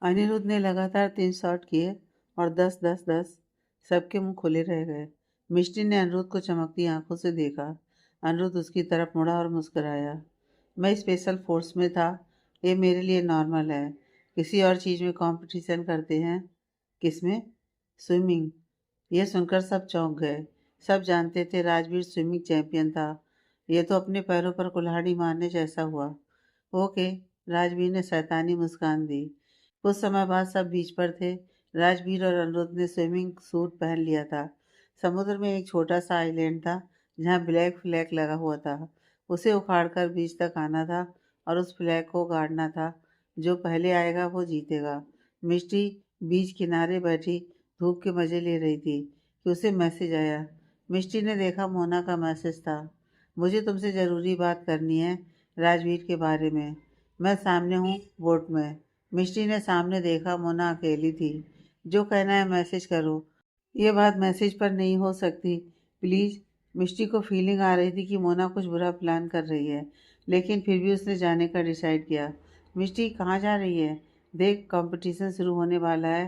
अनिरुद्ध ने लगातार 3 शॉट किए और 10-10-10। सबके मुंह खुले रह गए। मिष्टी ने अनिरुद्ध को चमकती आंखों से देखा। अनिरुद्ध उसकी तरफ मुड़ा और मुस्कुराया। मैं स्पेशल फोर्स में था। ये मेरे लिए नॉर्मल है। किसी और चीज़ में कंपटीशन करते हैं। किसमें? स्विमिंग। यह सुनकर सब चौंक गए। सब जानते थे राजवीर स्विमिंग चैंपियन था। यह तो अपने पैरों पर कुल्हाड़ी मारने जैसा हुआ। ओके। राजवीर ने शैतानी मुस्कान दी। कुछ समय बाद सब बीच पर थे। राजवीर और अनिरुद्ध ने स्विमिंग सूट पहन लिया था। समुद्र में एक छोटा सा आइलैंड था जहाँ ब्लैक फ्लैग लगा हुआ था। उसे उखाड़कर बीच तक आना था और उस फ्लैग को गाड़ना था। जो पहले आएगा वो जीतेगा। मिष्टी बीच किनारे बैठी धूप के मजे ले रही थी कि उसे मैसेज आया। मिष्टी ने देखा मोना का मैसेज था। मुझे तुमसे ज़रूरी बात करनी है राजवीर के बारे में। मैं सामने हूँ बोट में। मिष्टी ने सामने देखा। मोना अकेली थी। जो कहना है मैसेज करो। ये बात मैसेज पर नहीं हो सकती प्लीज़। मिष्टी को फीलिंग आ रही थी कि मोना कुछ बुरा प्लान कर रही है, लेकिन फिर भी उसने जाने का डिसाइड किया। मिष्टी कहाँ जा रही है? देख कंपटीशन शुरू होने वाला है।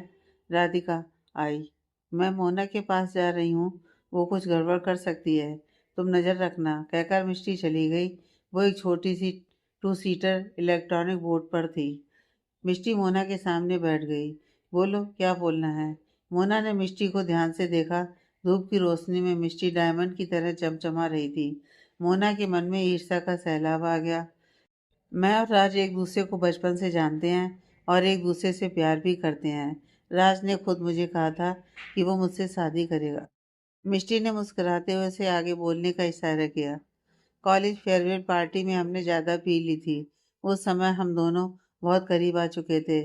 राधिका आई। मैं मोना के पास जा रही हूँ। वो कुछ गड़बड़ कर सकती है। तुम नज़र रखना। कहकर मिष्टी चली गई। वो एक छोटी सी 2 सीटर इलेक्ट्रॉनिक बोट पर थी। मिष्टी मोना के सामने बैठ गई। बोलो क्या बोलना है? मोना ने मिष्टी को ध्यान से देखा। धूप की रोशनी में मिष्टी डायमंड की तरह चमचमा रही थी। मोना के मन में ईर्ष्या का सैलाब आ गया। मैं और राज एक दूसरे को बचपन से जानते हैं और एक दूसरे से प्यार भी करते हैं। राज ने खुद मुझे कहा था कि वो मुझसे शादी करेगा। मिष्टी ने मुस्कुराते हुए उसे आगे बोलने का इशारा किया। कॉलेज फेयरवेल पार्टी में हमने ज़्यादा पी ली थी। उस समय हम दोनों बहुत करीब आ चुके थे।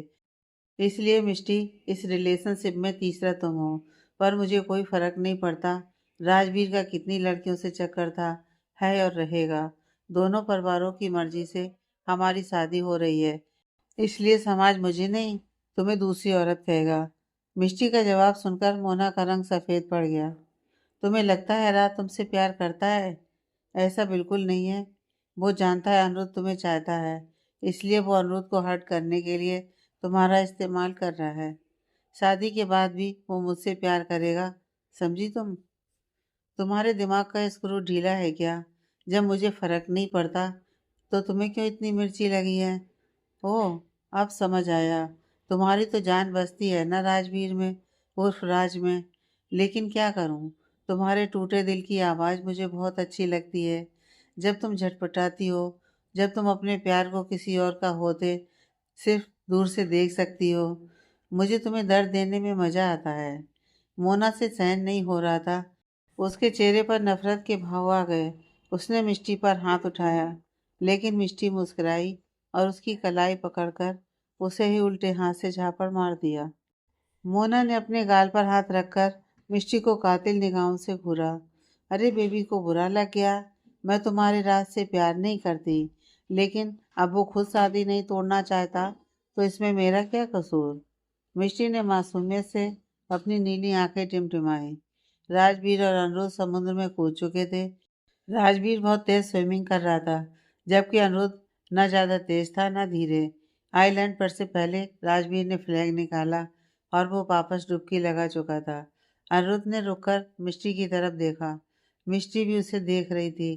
इसलिए मिष्टी, इस रिलेशनशिप में तीसरा तुम हो। पर मुझे कोई फर्क नहीं पड़ता। राजवीर का कितनी लड़कियों से चक्कर था, है और रहेगा। दोनों परिवारों की मर्जी से हमारी शादी हो रही है। इसलिए समाज मुझे नहीं, तुम्हें दूसरी औरत कहेगा। मिष्टी का जवाब सुनकर मोना का रंग सफ़ेद पड़ गया। तुम्हें लगता है राज तुमसे प्यार करता है? ऐसा बिल्कुल नहीं है। वो जानता है अनिरुद्ध तुम्हें चाहता है, इसलिए वो अनिरुद्ध को हर्ट करने के लिए तुम्हारा इस्तेमाल कर रहा है। शादी के बाद भी वो मुझसे प्यार करेगा। समझी तुम? तुम्हारे दिमाग का स्क्रू ढीला है क्या? जब मुझे फर्क नहीं पड़ता तो तुम्हें क्यों इतनी मिर्ची लगी है? ओह, अब समझ आया। तुम्हारी तो जान बसती है ना राजवीर में, उर्फ राज में। लेकिन क्या करूं? तुम्हारे टूटे दिल की आवाज़ मुझे बहुत अच्छी लगती है। जब तुम झटपटाती हो, जब तुम अपने प्यार को किसी और का होते सिर्फ दूर से देख सकती हो। मुझे तुम्हें दर्द देने में मज़ा आता है। मोना से सहन नहीं हो रहा था। उसके चेहरे पर नफरत के भाव आ गए। उसने मिष्टी पर हाथ उठाया, लेकिन मिष्टी मुस्कुराई और उसकी कलाई पकड़कर उसे ही उल्टे हाथ से झापड़ मार दिया। मोना ने अपने गाल पर हाथ रखकर मिष्टी को कातिल निगाहों से घूरा। अरे बेबी को बुरा लग गया? मैं तुम्हारे राज से प्यार नहीं करती, लेकिन अब वो खुद शादी नहीं तोड़ना चाहता तो इसमें मेरा क्या कसूर? मिष्टी ने मासूमियत से अपनी नीली आंखें टिमटिमाई। राजवीर और अनिरुद्ध समुद्र में कूद चुके थे। राजवीर बहुत तेज स्विमिंग कर रहा था, जबकि अनिरुद्ध न ज़्यादा तेज था न धीरे। आइलैंड पर से पहले राजवीर ने फ्लैग निकाला और वो वापस डुबकी लगा चुका था। अनिरुद्ध ने रुककर मिष्टी की तरफ देखा। मिष्टी भी उसे देख रही थी।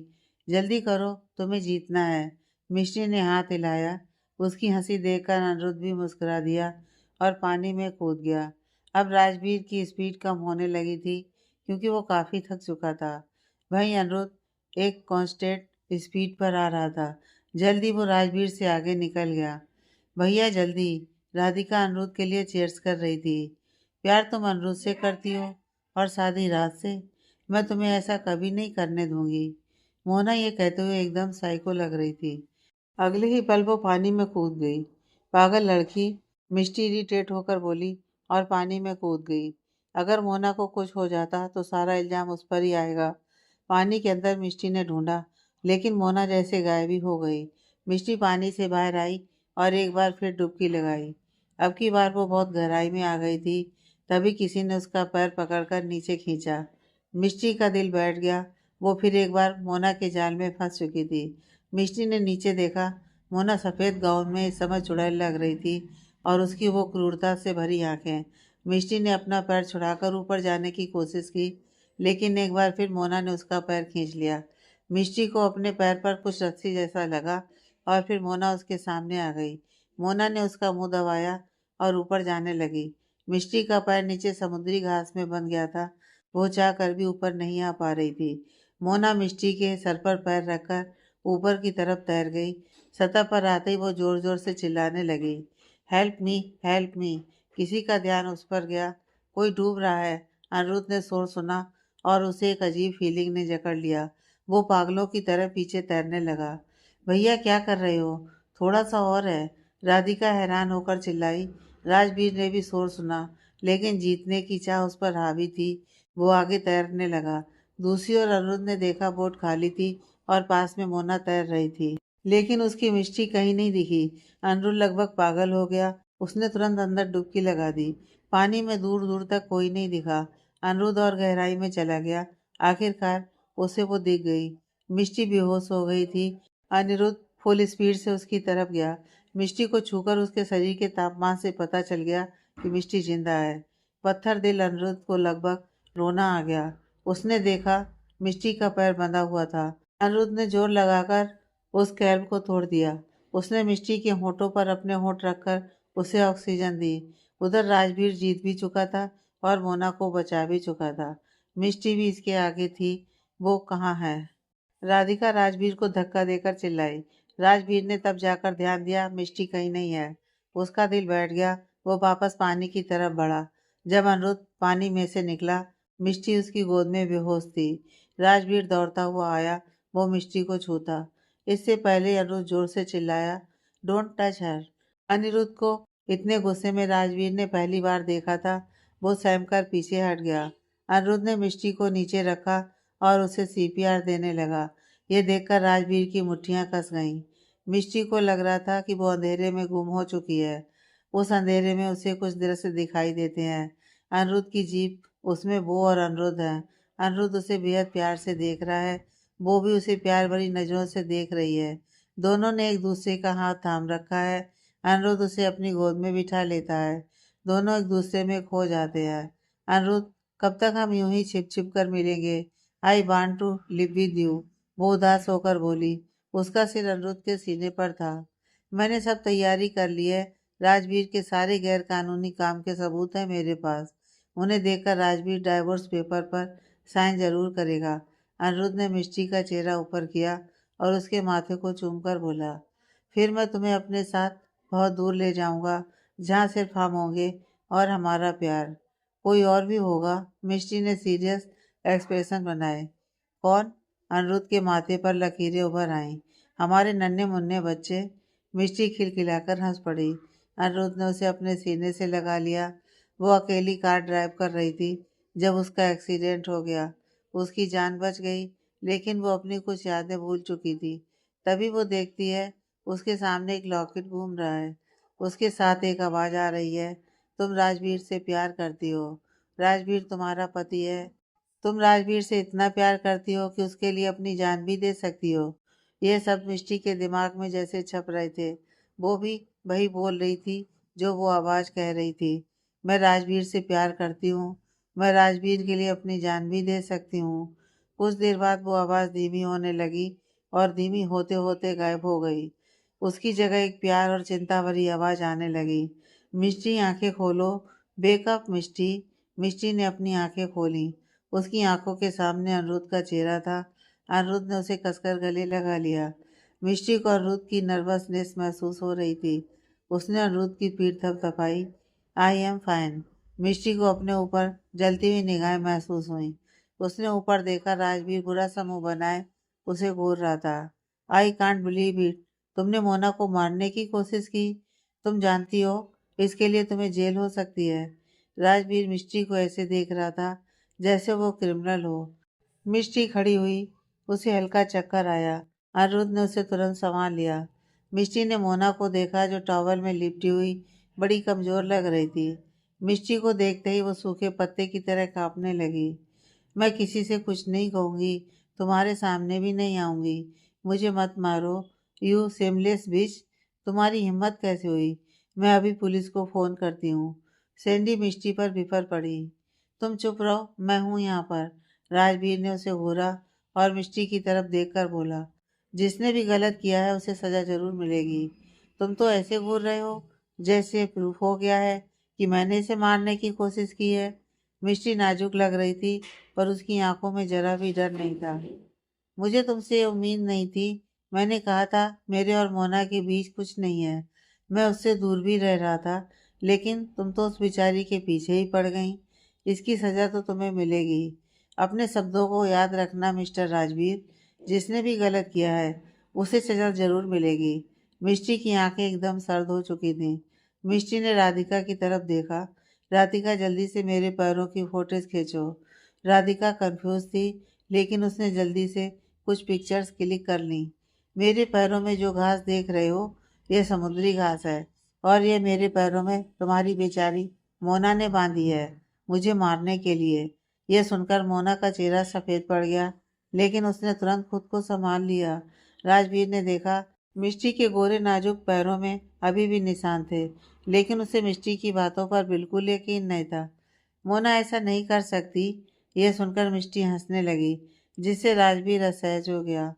जल्दी करो, तुम्हें जीतना है। मिष्टी ने हाथ हिलाया। उसकी हंसी देखकर अनिरुद्ध भी मुस्कुरा दिया और पानी में कूद गया। अब राजवीर की स्पीड कम होने लगी थी, क्योंकि वो काफ़ी थक चुका था। वहीं अनिरुद्ध एक कांस्टेंट स्पीड पर आ रहा था। जल्दी वो राजवीर से आगे निकल गया। भैया जल्दी! राधिका अनिरुद्ध के लिए चीयर्स कर रही थी। प्यार तुम अनिरुद्ध से करती हो और शादी राज से? मैं तुम्हें ऐसा कभी नहीं करने दूंगी। मोना ये कहते हुए एकदम साइको लग रही थी। अगले ही पल वो पानी में कूद गई। पागल लड़की! मिष्टी इरिटेट होकर बोली और पानी में कूद गई। अगर मोना को कुछ हो जाता तो सारा इल्जाम उस पर ही आएगा। पानी के अंदर मिष्टी ने ढूंढा, लेकिन मोना जैसे गायब ही हो गई। मिष्टी पानी से बाहर आई और एक बार फिर डुबकी लगाई। अब की बार वो बहुत गहराई में आ गई थी। तभी किसी ने उसका पैर पकड़कर नीचे खींचा। मिष्टी का दिल बैठ गया। वो फिर एक बार मोना के जाल में फंस चुकी थी। मिष्टी ने नीचे देखा। मोना सफ़ेद गाउन में इस समय चुड़ैल लग रही थी। और उसकी वो क्रूरता से भरी आंखें। मिष्टी ने अपना पैर छुड़ाकर ऊपर जाने की कोशिश की, लेकिन एक बार फिर मोना ने उसका पैर खींच लिया। मिष्टी को अपने पैर पर कुछ रस्सी जैसा लगा और फिर मोना उसके सामने आ गई। मोना ने उसका मुंह दबाया और ऊपर जाने लगी। मिष्टी का पैर नीचे समुद्री घास में बंध गया था। वो चाह कर भी ऊपर नहीं आ पा रही थी। मोना मिष्टी के सर पर पैर रखकर ऊपर की तरफ तैर गई। सतह पर आते ही वो जोर जोर से चिल्लाने लगी, हेल्प मी, हेल्प मी। किसी का ध्यान उस पर गया। कोई डूब रहा है। अनिरुद्ध ने शोर सुना और उसे एक अजीब फीलिंग ने जकड़ लिया। वो पागलों की तरह पीछे तैरने लगा। भैया क्या कर रहे हो? थोड़ा सा और है। राधिका हैरान होकर चिल्लाई। राजवीर ने भी शोर सुना, लेकिन जीतने की चाह उस पर हावी थी। वो आगे तैरने लगा। दूसरी ओर अनिरुद्ध ने देखा बोट खाली थी और पास में मोना तैर रही थी, लेकिन उसकी मिष्टी कहीं नहीं दिखी। अनिरुद्ध लगभग पागल हो गया। उसने तुरंत अंदर डुबकी लगा दी। पानी में दूर दूर तक कोई नहीं दिखा। अनिरुद्ध और गहराई में चला गया। आखिरकार उसे वो दिख गई। मिष्टी बेहोश हो गई थी। अनिरुद्ध फुल स्पीड से उसकी तरफ गया। मिष्टी को छूकर उसके शरीर के तापमान से पता चल गया कि मिष्टी जिंदा है। पत्थर दिल अनिरुद्ध को लगभग रोना आ गया। उसने देखा मिष्टी का पैर बंधा हुआ था। अनिरुद्ध ने जोर लगाकर उस कैल्ब को तोड़ दिया। उसने मिष्टी के होठों पर अपने होठ रखकर उसे ऑक्सीजन दी। उधर राजवीर जीत भी चुका था और मोना को बचा भी चुका था। मिष्टी भी इसके आगे थी। वो कहाँ है? राधिका राजवीर को धक्का देकर चिल्लाई। राजवीर ने तब जाकर ध्यान दिया मिष्टी कहीं नहीं है। उसका दिल बैठ गया। वो वापस पानी की तरफ बढ़ा। जब अनिरुद्ध पानी में से निकला, मिष्टी उसकी गोद में बेहोश थी। राजवीर दौड़ता हुआ आया। वो मिष्टी को छूता। इससे पहले अनिरुद्ध जोर से चिल्लाया, डोंट टच हर। अनिरुद्ध को इतने गुस्से में राजवीर ने पहली बार देखा था। वो सहम कर पीछे हट गया। अनिरुद्ध ने मिष्टी को नीचे रखा और उसे सीपीआर देने लगा। ये देखकर राजवीर की मुट्ठियां कस गईं। मिष्टी को लग रहा था कि वो अंधेरे में गुम हो चुकी है। उस अंधेरे में उसे कुछ दृश्य दिखाई देते हैं। अनिरुद्ध की जीप, उसमें वो और अनिरुद्ध है। अनिरुद्ध उसे बेहद प्यार से देख रहा है। वो भी उसे प्यार भरी नजरों से देख रही है। दोनों ने एक दूसरे का हाथ थाम रखा है। अनिरुद्ध उसे अपनी गोद में बिठा लेता है। दोनों एक दूसरे में खो जाते हैं। अनिरुद्ध, कब तक हम यूं ही छिप छिप कर मिलेंगे? I want to live with you. वो उदास होकर बोली। उसका सिर अनिरुद्ध के सीने पर था। मैंने सब तैयारी कर ली है। राजवीर के सारे गैर कानूनी काम के सबूत हैं मेरे पास। उन्हें देखकर राजवीर डाइवोर्स पेपर पर साइन जरूर करेगा। अनिरुद्ध ने मिष्टी का चेहरा ऊपर किया और उसके माथे को चूमकर बोला, फिर मैं तुम्हें अपने साथ बहुत दूर ले जाऊंगा, जहाँ सिर्फ हम होंगे और हमारा प्यार। कोई और भी होगा? मिष्टी ने सीरियस एक्सप्रेशन बनाए। कौन? अनिरुद्ध के माथे पर लकीरें उभर आईं। हमारे नन्हे मुन्ने बच्चे। मिष्टी खिलखिलाकर हंस पड़ी। अनिरुद्ध ने उसे अपने सीने से लगा लिया। वो अकेली कार ड्राइव कर रही थी जब उसका एक्सीडेंट हो गया। उसकी जान बच गई, लेकिन वो अपनी कुछ यादें भूल चुकी थी। तभी वो देखती है उसके सामने एक लॉकेट घूम रहा है। उसके साथ एक आवाज आ रही है, तुम राजवीर से प्यार करती हो। राजवीर तुम्हारा पति है। तुम राजवीर से इतना प्यार करती हो कि उसके लिए अपनी जान भी दे सकती हो। ये सब मिष्टी के दिमाग में जैसे छप रहे थे। वो भी वही बोल रही थी जो वो आवाज कह रही थी। मैं राजवीर से प्यार करती हूँ। मैं राजवीर के लिए अपनी जान भी दे सकती हूँ। कुछ देर बाद वो आवाज़ धीमी होने लगी और धीमी होते होते गायब हो गई। उसकी जगह एक प्यार और चिंता भरी आवाज़ आने लगी, मिष्टी आंखें खोलो, बेकअप मिष्टी। मिष्टी ने अपनी आंखें खोली। उसकी आंखों के सामने अनिरुद्ध का चेहरा था। अनिरुद्ध ने उसे कसकर गले लगा लिया। मिष्टी को अनिरुद्ध की नर्वसनेस महसूस हो रही थी। उसने अनिरुद्ध की पीठ थपथपाई। I am fine. मिष्टी को अपने ऊपर जलती हुई निगाहें महसूस हुई। उसने ऊपर देखा, राजवीर बुरा सा मुंह बनाए उसे घूर रहा था। I can't believe it. तुमने मोना को मारने की कोशिश की। तुम जानती हो इसके लिए तुम्हें जेल हो सकती है। राजवीर मिष्टी को ऐसे देख रहा था जैसे वो क्रिमिनल हो। मिष्टी खड़ी हुई। उसे हल्का चक्कर आया। अनिरुद्ध ने उसे तुरंत संभाल लिया। मिष्टी ने मोना को देखा जो टॉवल में लिपटी हुई बड़ी कमजोर लग रही थी। मिष्टी को देखते ही वो सूखे पत्ते की तरह कांपने लगी। मैं किसी से कुछ नहीं कहूँगी, तुम्हारे सामने भी नहीं आऊँगी। मुझे मत मारो, यू सेमलेस बिच। तुम्हारी हिम्मत कैसे हुई? मैं अभी पुलिस को फ़ोन करती हूँ। सैंडी मिष्टी पर बिफर पड़ी। तुम चुप रहो, मैं हूँ यहाँ पर। राजवीर ने उसे घूरा और मिष्टी की तरफ देखकर बोला, जिसने भी गलत किया है उसे सज़ा जरूर मिलेगी। तुम तो ऐसे घूर रहे हो जैसे प्रूफ हो गया है कि मैंने इसे मारने की कोशिश की है। मिष्टी नाजुक लग रही थी, पर उसकी आंखों में जरा भी डर नहीं था। मुझे तुमसे ये उम्मीद नहीं थी। मैंने कहा था मेरे और मोना के बीच कुछ नहीं है। मैं उससे दूर भी रह रहा था, लेकिन तुम तो उस बेचारी के पीछे ही पड़ गई। इसकी सज़ा तो तुम्हें मिलेगी। अपने शब्दों को याद रखना मिस्टर राजवीर। जिसने भी गलत किया है उसे सज़ा जरूर मिलेगी। मिष्टी की आंखें एकदम सर्द हो चुकी थीं। मिष्टी ने राधिका की तरफ देखा। राधिका, जल्दी से मेरे पैरों की फोटोज खींचो। राधिका कंफ्यूज थी, लेकिन उसने जल्दी से कुछ पिक्चर्स क्लिक कर ली। मेरे पैरों में जो घास देख रहे हो ये समुद्री घास है, और ये मेरे पैरों में तुम्हारी बेचारी मोना ने बांधी है, मुझे मारने के लिए। यह सुनकर मोना का चेहरा सफ़ेद पड़ गया, लेकिन उसने तुरंत खुद को संभाल लिया। राजवीर ने देखा मिष्टी के गोरे नाजुक पैरों में अभी भी निशान थे, लेकिन उसे मिष्टी की बातों पर बिल्कुल यकीन नहीं था। मोना ऐसा नहीं कर सकती। यह सुनकर मिष्टी हंसने लगी, जिससे राजवीर असहज हो गया।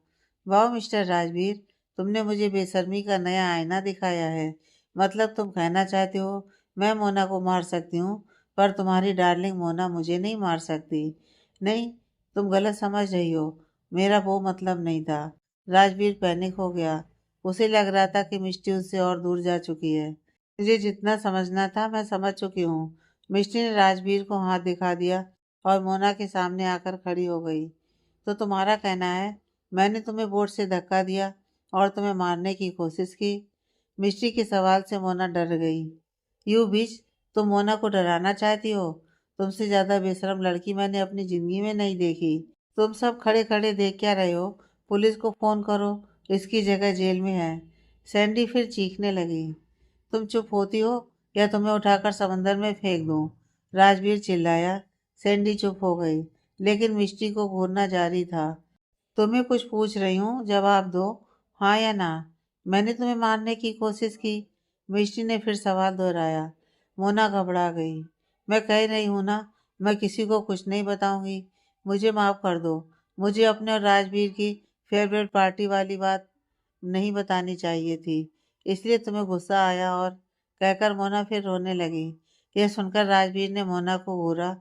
वाह मिस्टर राजवीर, तुमने मुझे बेशर्मी का नया आईना दिखाया है। मतलब तुम कहना चाहते हो मैं मोना को मार सकती हूँ, पर तुम्हारी डार्लिंग मोना मुझे नहीं मार सकती। नहीं, तुम गलत समझ रही हो। मेरा वो मतलब नहीं था। राजवीर पैनिक हो गया। उसे लग रहा था कि मिष्टी उससे और दूर जा चुकी है। मुझे जितना समझना था मैं समझ चुकी हूँ। मिष्टी ने राजवीर को हाथ दिखा दिया और मोना के सामने आकर खड़ी हो गई। तो तुम्हारा कहना है मैंने तुम्हें बोट से धक्का दिया और तुम्हें मारने की कोशिश की? मिष्टी के सवाल से मोना डर गई। यू बीच, तुम मोना को डराना चाहती हो? तुमसे ज्यादा बेशरम लड़की मैंने अपनी जिंदगी में नहीं देखी। तुम सब खड़े खड़े देख क्या रहे हो? पुलिस को फोन करो, इसकी जगह जेल में है। सैंडी फिर चीखने लगी। तुम चुप होती हो या तुम्हें उठाकर समंदर में फेंक दूं? राजवीर चिल्लाया। सैंडी चुप हो गई, लेकिन मिष्टी को घूरना जारी था। तुम्हें कुछ पूछ रही हूँ, जवाब दो, हाँ या ना। मैंने तुम्हें मारने की कोशिश की? मिष्टी ने फिर सवाल दोहराया। मोना घबरा गई। मैं कह रही हूँ ना, मैं किसी को कुछ नहीं बताऊंगी। मुझे माफ कर दो। मुझे अपने और राजवीर की फेवरेट पार्टी वाली बात नहीं बतानी चाहिए थी, इसलिए तुम्हें गुस्सा आया, और कहकर मोना फिर रोने लगी। यह सुनकर राजवीर ने मोना को घूरा।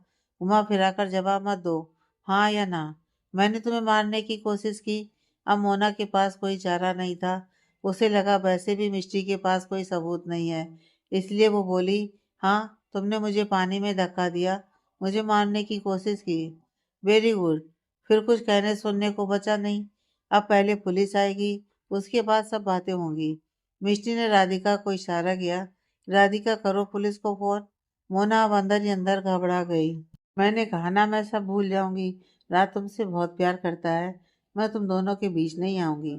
घुमा फिराकर जवाब मत दो, हाँ या ना। मैंने तुम्हें मारने की कोशिश की। अब मोना के पास कोई चारा नहीं था। उसे लगा वैसे भी मिष्टी के पास कोई सबूत नहीं है, इसलिए वो बोली, हाँ, तुमने मुझे पानी में धक्का दिया, मुझे मारने की कोशिश की। Very good. फिर कुछ कहने सुनने को बचा नहीं। अब पहले पुलिस आएगी, उसके बाद सब बातें होंगी। मिष्टी ने राधिका को इशारा किया। राधिका, करो पुलिस को फोन। मोना अब अंदर ही अंदर घबरा गई। मैंने कहा ना मैं सब भूल जाऊंगी। रात तुमसे बहुत प्यार करता है। मैं तुम दोनों के बीच नहीं आऊंगी।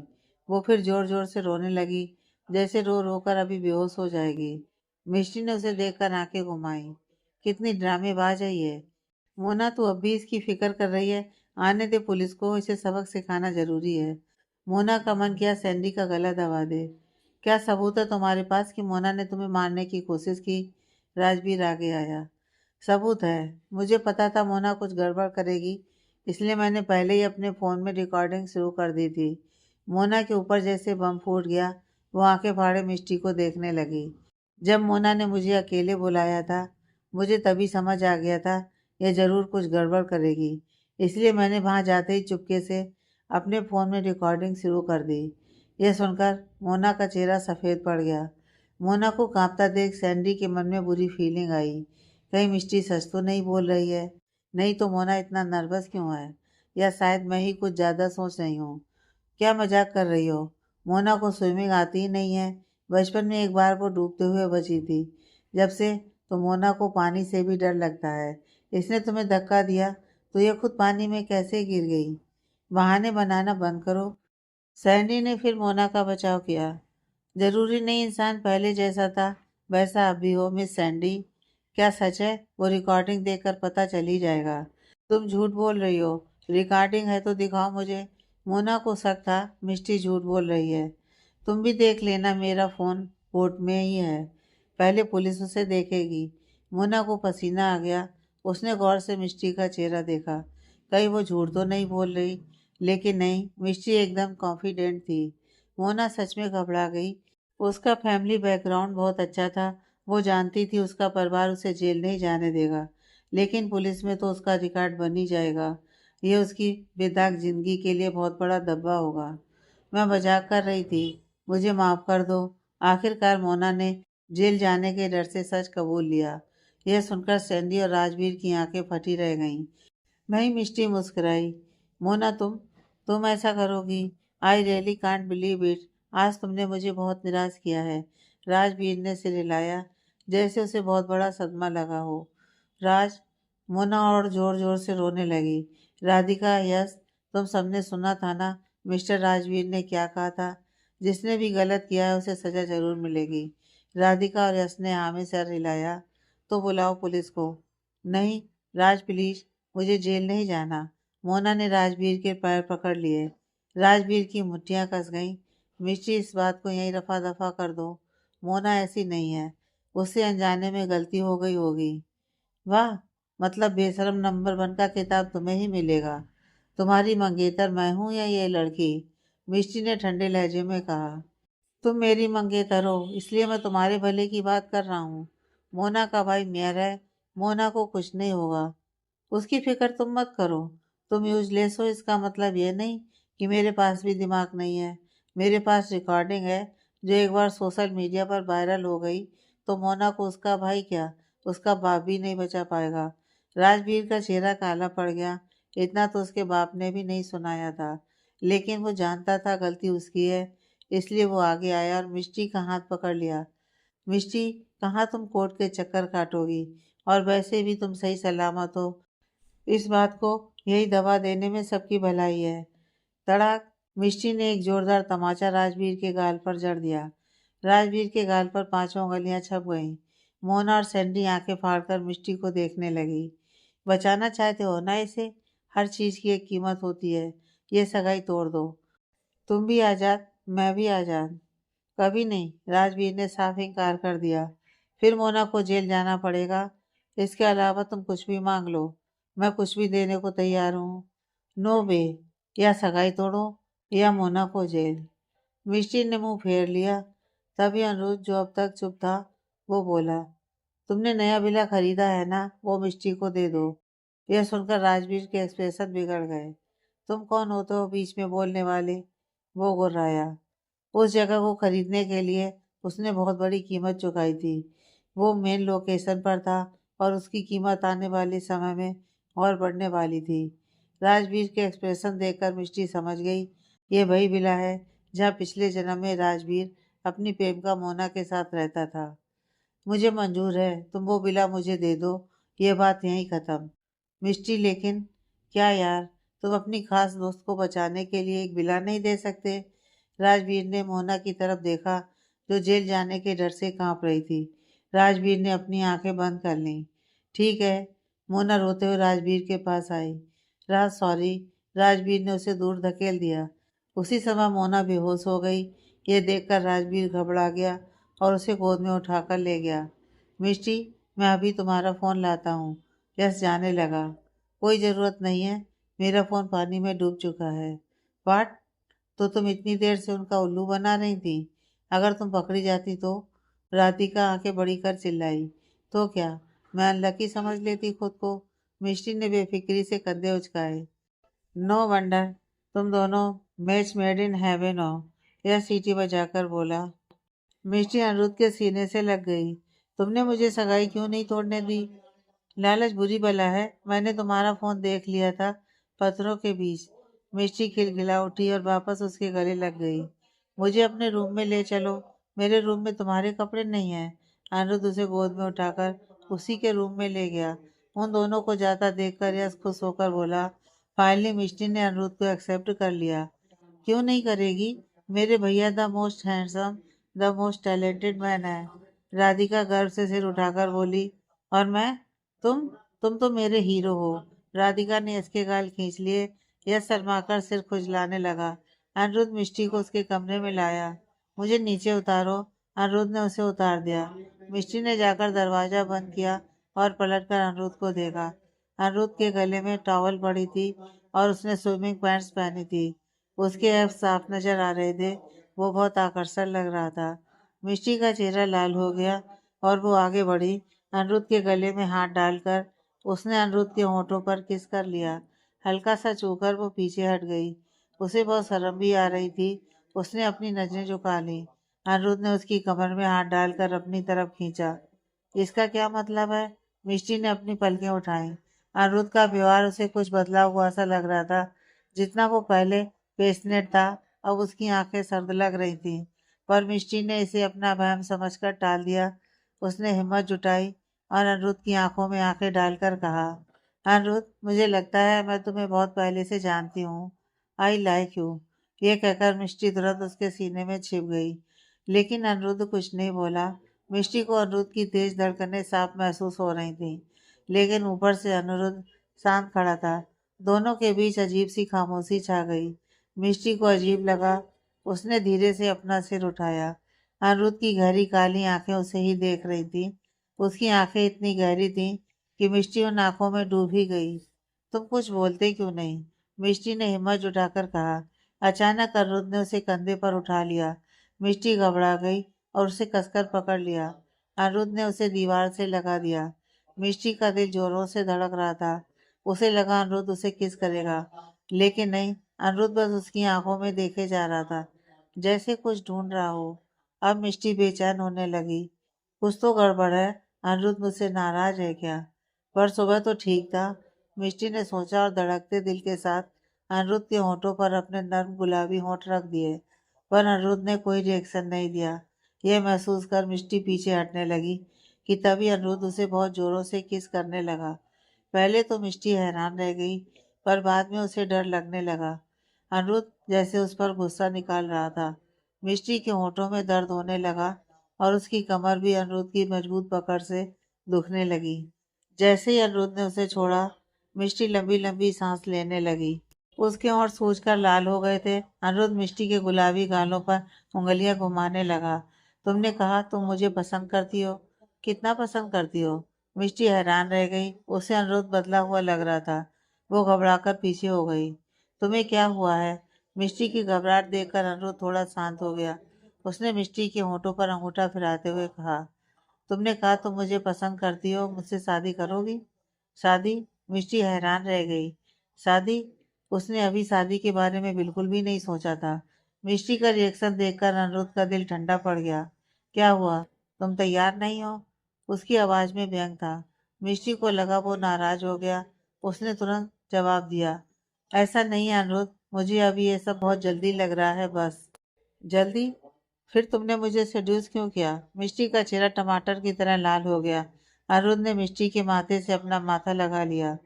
वो फिर जोर जोर से रोने लगी, जैसे रो रो कर अभी बेहोश हो जाएगी। मिष्टी ने उसे देखकर आंखें घुमाई। कितनी ड्रामेबाज है ये। मोना, तू अब भी इसकी फिक्र कर रही है? आने दे पुलिस को, इसे सबक सिखाना जरूरी है। मोना का मन किया सैंडी का गला दबा दे। क्या सबूत है तुम्हारे पास कि मोना ने तुम्हें मारने की कोशिश की? राजवीर आगे आया। सबूत है। मुझे पता था मोना कुछ गड़बड़ करेगी, इसलिए मैंने पहले ही अपने फ़ोन में रिकॉर्डिंग शुरू कर दी थी। मोना के ऊपर जैसे बम फूट गया, वो आंखें फाड़े मिष्टी को देखने लगी। जब मोना ने मुझे अकेले बुलाया था, मुझे तभी समझ आ गया था यह ज़रूर कुछ गड़बड़ करेगी, इसलिए मैंने वहाँ जाते ही चुपके से अपने फ़ोन में रिकॉर्डिंग शुरू कर दी। यह सुनकर मोना का चेहरा सफ़ेद पड़ गया। मोना को कांपता देख सैंडी के मन में बुरी फीलिंग आई। कहीं मिष्टी सच तो नहीं बोल रही है? नहीं तो मोना इतना नर्वस क्यों है? या शायद मैं ही कुछ ज़्यादा सोच रही हूँ। क्या मजाक कर रही हो? मोना को स्विमिंग आती ही नहीं है। बचपन में एक बार वो डूबते हुए बची थी। जब से तो मोना को पानी से भी डर लगता है। इसने तुम्हें धक्का दिया तो ये खुद पानी में कैसे गिर गई? बहाने बनाना बंद करो। सैंडी ने फिर मोना का बचाव किया। जरूरी नहीं इंसान पहले जैसा था वैसा अब भी हो मिस सैंडी। क्या सच है? वो रिकॉर्डिंग देखकर पता चल ही जाएगा। तुम झूठ बोल रही हो। रिकॉर्डिंग है तो दिखाओ मुझे। मोना को शक था मिष्टी झूठ बोल रही है। तुम भी देख लेना, मेरा फ़ोन बोट में ही है। पहले पुलिस उसे देखेगी। मोना को पसीना आ गया। उसने गौर से मिष्टी का चेहरा देखा। कहीं वो झूठ तो नहीं बोल रही। लेकिन नहीं, मिष्टी एकदम कॉन्फिडेंट थी। मोना सच में घबरा गई। उसका फैमिली बैकग्राउंड बहुत अच्छा था। वो जानती थी उसका परिवार उसे जेल नहीं जाने देगा। लेकिन पुलिस में तो उसका रिकॉर्ड बन ही जाएगा। ये उसकी बेदाग जिंदगी के लिए बहुत बड़ा दब्बा होगा। मैं मजाक कर रही थी। मुझे माफ कर दो। आखिरकार मोना ने जेल जाने के डर से सच कबूल लिया। यह सुनकर सैंडी और राजवीर की आंखें फटी रह गईं। वहीं मिष्टी मुस्कुराई। मोना, तुम ऐसा करोगी? I really can't believe it. आज तुमने मुझे बहुत निराश किया है। राजवीर ने सिर हिलाया, जैसे उसे बहुत बड़ा सदमा लगा हो। राज, मोना और जोर जोर से रोने लगी। राधिका, यस, तुम सबने सुना था ना मिस्टर राजवीर ने क्या कहा था? जिसने भी गलत किया है उसे सजा जरूर मिलेगी। राधिका और यश ने हाँ में सर हिलाया। तो बुलाओ पुलिस को। नहीं, राज प्लीज, मुझे जेल नहीं जाना। मोना ने राजवीर के पैर पकड़ लिए। राजवीर की मुट्ठियां कस गईं। मिस्ट्री, इस बात को यहीं रफा दफा कर दो। मोना ऐसी नहीं है। उससे अनजाने में गलती हो गई होगी। वाह, मतलब बेशरम नंबर 1 का किताब तुम्हें ही मिलेगा। तुम्हारी मंगेतर मैं हूँ या ये लड़की? मिष्टी ने ठंडे लहजे में कहा। तुम मेरी मंगेतर हो, इसलिए मैं तुम्हारे भले की बात कर रहा हूँ। मोना का भाई मेयर है। मोना को कुछ नहीं होगा। उसकी फिक्र तुम मत करो। तुम यूजलेस हो, इसका मतलब ये नहीं कि मेरे पास भी दिमाग नहीं है। मेरे पास रिकॉर्डिंग है जो एक बार सोशल मीडिया पर वायरल हो गई तो मोना को उसका भाई क्या, उसका बाप भी नहीं बचा पाएगा। राजवीर का चेहरा काला पड़ गया। इतना तो उसके बाप ने भी नहीं सुनाया था। लेकिन वो जानता था गलती उसकी है, इसलिए वो आगे आया और मिष्टी का हाथ पकड़ लिया। मिष्टी, कहाँ तुम कोर्ट के चक्कर काटोगी? और वैसे भी तुम सही सलामत हो। इस बात को यही दबा देने में सबकी भलाई है। तड़ाक! मिष्टी ने एक जोरदार तमाचा राजवीर के गाल पर जड़ दिया। राजवीर के गाल पर 5 उंगलियां छप गईं। मोना और सैंडी आंखें फाड़कर मिष्टी को देखने लगी। बचाना चाहते हो ना इसे? हर चीज की एक कीमत होती है। ये सगाई तोड़ दो। तुम भी आजाद, मैं भी आजाद। कभी नहीं, राजवीर ने साफ इनकार कर दिया। फिर मोना को जेल जाना पड़ेगा। इसके अलावा तुम कुछ भी मांग लो, मैं कुछ भी देने को तैयार हूँ। नो वे। या सगाई तोड़ो या मोना को जेल। मिष्टी ने मुंह फेर लिया। तभी अनिरुद्ध, जो अब तक चुप था, वो बोला, तुमने नया विला खरीदा है ना, वो मिष्टी को दे दो। यह सुनकर राजवीर के एक्सप्रेशन बिगड़ गए। तुम कौन होते हो बीच में बोलने वाले? वो गुर्राया। उस जगह को खरीदने के लिए उसने बहुत बड़ी कीमत चुकाई थी। वो मेन लोकेशन पर था और उसकी कीमत आने वाले समय में और बढ़ने वाली थी। राजवीर के एक्सप्रेशन देखकर मिष्टी समझ गई, ये वही विला है जहाँ पिछले जन्म में राजवीर अपनी प्रेमिका मोना के साथ रहता था। मुझे मंजूर है, तुम वो विला मुझे दे दो। ये बात यहीं खत्म। मिष्टी, लेकिन क्या यार, तुम अपनी खास दोस्त को बचाने के लिए एक विला नहीं दे सकते? राजवीर ने मोना की तरफ देखा, जो जेल जाने के डर से कांप रही थी। राजवीर ने अपनी आंखें बंद कर लीं। ठीक है। मोना रोते हुए राजवीर के पास आई। राज, सॉरी। राजवीर ने उसे दूर धकेल दिया। उसी समय मोना बेहोश हो गई। ये देखकर राजवीर घबरा गया और उसे गोद में उठाकर ले गया। मिष्टी, मैं अभी तुम्हारा फ़ोन लाता हूँ। यश जाने लगा। कोई ज़रूरत नहीं है, मेरा फ़ोन पानी में डूब चुका है। वाट? तो तुम इतनी देर से उनका उल्लू बना रही थी? अगर तुम पकड़ी जाती तो? राधिका आंखें बड़ी कर चिल्लाई। तो क्या, मैं अनलकी समझ लेती खुद को? मिष्टी ने बेफिक्री से कंधे उचकाए। नो वंडर तुम दोनों मैच मेड इन हेवन हो, यह सीटी बजाकर बोला। मिष्टी अनिरुद्ध के सीने से लग गई। तुमने मुझे सगाई क्यों नहीं तोड़ने दी? लालच बुरी बला है। मैंने तुम्हारा फोन देख लिया था पत्थरों के बीच। मिष्टी खिलखिला उठी और वापस उसके गले लग गई। मुझे अपने रूम में ले चलो। मेरे रूम में तुम्हारे कपड़े नहीं हैं। अनिरुद्ध उसे गोद में उठाकर उसी के रूम में ले गया। उन दोनों को जाता देखकर यश खुश होकर बोला, फाइनली मिष्टी ने अनिरुद्ध को एक्सेप्ट कर लिया। क्यों नहीं करेगी? मेरे भैया the most handsome, the most talented man है। राधिका गर्व से सिर उठाकर बोली। और मैं? तुम तुम तो मेरे हीरो हो। राधिका ने इसके गाल खींच लिए। यह शर्माकर सिर खुजलाने लगा। अनिरुद्ध मिष्टी को उसके कमरे में लाया। मुझे नीचे उतारो। अनिरुद्ध ने उसे उतार दिया। मिष्टी ने जाकर दरवाजा बंद किया और पलटकर अनिरुद्ध को देखा। अनिरुद्ध के गले में टॉवल पड़ी थी और उसने स्विमिंग पैंट्स पहनी थी। उसके एब्स साफ नजर आ रहे थे। वो बहुत आकर्षक लग रहा था। मिष्टी का चेहरा लाल हो गया और वो आगे बढ़ी। अनिरुद्ध के गले में हाथ डालकर उसने अनिरुद्ध के होठों पर किस कर लिया। हल्का सा छूकर वो पीछे हट गई। उसे बहुत शर्म भी आ रही थी। उसने अपनी नजरें झुका ली। अनिरुद्ध ने उसकी कमर में हाथ डालकर अपनी तरफ खींचा। इसका क्या मतलब है? मिष्टी ने अपनी पलकें उठाई। अनिरुद्ध का व्यवहार उसे कुछ बदला हुआ सा लग रहा था। जितना वो पहले पेशनेट था, अब उसकी आंखें सर्द लग रही थीं। पर मिष्टी ने इसे अपना वहम समझकर टाल दिया। उसने हिम्मत जुटाई और अनिरुद्ध की आंखों में आंखें डालकर कहा, अनिरुद्ध, मुझे लगता है मैं तुम्हें बहुत पहले से जानती हूँ। I like you. ये कहकर मिष्टी तुरंत उसके सीने में छिप गई। लेकिन अनिरुद्ध कुछ नहीं बोला। मिष्टी को अनिरुद्ध की तेज धड़कनें साफ महसूस हो रही थीं। लेकिन ऊपर से अनिरुद्ध शांत खड़ा था। दोनों के बीच अजीब सी खामोशी छा गई। मिष्टी को अजीब लगा। उसने धीरे से अपना सिर उठाया। अनिरुद्ध की गहरी काली आंखें उसे ही देख रही थीं। उसकी आंखें इतनी गहरी थीं कि मिष्टी उन आंखों में डूब ही गई। तुम कुछ बोलते क्यों नहीं? मिष्टी ने हिम्मत जुटाकर कहा। अचानक अनिरुद्ध ने उसे कंधे पर उठा लिया। मिष्टी घबरा गई और उसे कसकर पकड़ लिया। अनिरुद्ध ने उसे दीवार से लगा दिया। मिष्टी का दिल जोरों से धड़क रहा था। उसे लगा अनिरुद्ध उसे किस करेगा, लेकिन नहीं, अनिरुद्ध बस उसकी आंखों में देखे जा रहा था, जैसे कुछ ढूंढ रहा हो। अब मिष्टी बेचैन होने लगी। कुछ तो गड़बड़ है। अनिरुद्ध मुझसे नाराज है क्या? पर सुबह तो ठीक था, मिष्टी ने सोचा और धड़कते दिल के साथ अनिरुद्ध के होठों पर अपने नर्म गुलाबी होठ रख दिए। पर अनिरुद्ध ने कोई रिएक्शन नहीं दिया। यह महसूस कर मिष्टी पीछे हटने लगी कि तभी अनिरुद्ध उसे बहुत जोरों से किस करने लगा। पहले तो मिष्टी हैरान रह गई, पर बाद में उसे डर लगने लगा। अनिरुद्ध जैसे उस पर गुस्सा निकाल रहा था। मिष्टी के होठों में दर्द होने लगा और उसकी कमर भी अनिरुद्ध की मजबूत पकड़ से दुखने लगी। जैसे ही अनिरुद्ध ने उसे छोड़ा, मिष्टी लंबी लंबी सांस लेने लगी। उसके होंठ सूजकर लाल हो गए थे। अनिरुद्ध मिष्टी के गुलाबी गालों पर उंगलियां घुमाने लगा। तुमने कहा तुम मुझे पसंद करती हो। कितना पसंद करती हो? मिष्टी हैरान रह गई। उसे अनिरुद्ध बदला हुआ लग रहा था। वो घबराकर पीछे हो गई। तुम्हें क्या हुआ है? मिष्टी की घबराहट देखकर अनिरुद्ध थोड़ा शांत हो गया। उसने मिष्टी के होठों पर अंगूठा फिराते हुए कहा, तुमने कहा तुम मुझे पसंद करती हो, मुझसे शादी करोगी? शादी? मिष्टी हैरान रह गई। शादी? उसने अभी शादी के बारे में बिल्कुल भी नहीं सोचा था। मिष्टी का रिएक्शन देखकर अनिरुद्ध का दिल ठंडा पड़ गया। क्या हुआ? तुम तैयार नहीं हो? उसकी आवाज में व्यंग था। मिष्टी को लगा वो नाराज हो गया। उसने तुरंत जवाब दिया, ऐसा नहीं है अनिरुद्ध, मुझे अभी ये सब बहुत जल्दी लग रहा है, बस। जल्दी? फिर तुमने मुझे सेड्यूस क्यों किया? मिष्टी का चेहरा टमाटर की तरह लाल हो गया। अरुण ने मिष्टी के माथे से अपना माथा लगा लिया।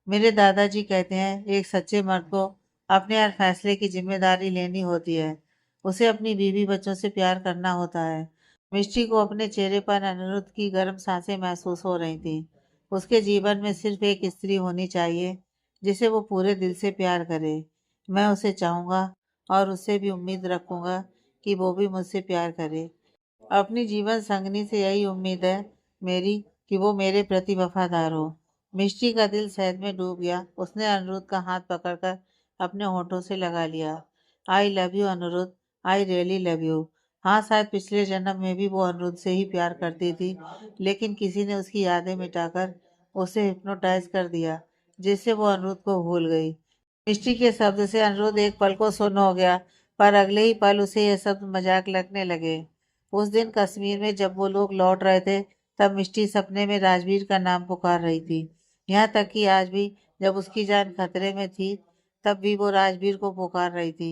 मेरे दादाजी कहते हैं एक सच्चे मर्द को अपने हर फैसले की जिम्मेदारी लेनी होती है। उसे अपनी बीवी बच्चों से प्यार करना होता है। मिष्टी को अपने चेहरे पर अनिरुद्ध की गर्म सांसें महसूस हो रही थी। उसके जीवन में सिर्फ एक स्त्री होनी चाहिए जिसे वो पूरे दिल से प्यार करे। मैं उसे चाहूंगा और उससे भी उम्मीद रखूंगा कि वो भी मुझसे प्यार करे। अपनी जीवन संगनी से यही उम्मीद है मेरी कि वो मेरे प्रति वफादार हो। मिष्टी का दिल शहद में डूब गया। उसने अनिरुद्ध का हाथ पकड़कर अपने होठों से लगा लिया। I love you Anirudh, I really love you. हाँ, शायद पिछले जन्म में भी वो अनिरुद्ध से ही प्यार करती थी, लेकिन किसी ने उसकी यादें मिटाकर उसे हिप्नोटाइज कर दिया, जिससे वो अनिरुद्ध को भूल गई। मिष्टी के शब्द से अनिरुद्ध एक पल को सुन्न हो गया, पर अगले ही पल उसे यह शब्द मजाक लगने लगे। उस दिन कश्मीर में जब वो लोग लौट रहे थे, तब मिष्टी सपने में राजवीर का नाम पुकार रही थी। यहाँ तक कि आज भी जब उसकी जान खतरे में थी, तब भी वो राजवीर को पुकार रही थी।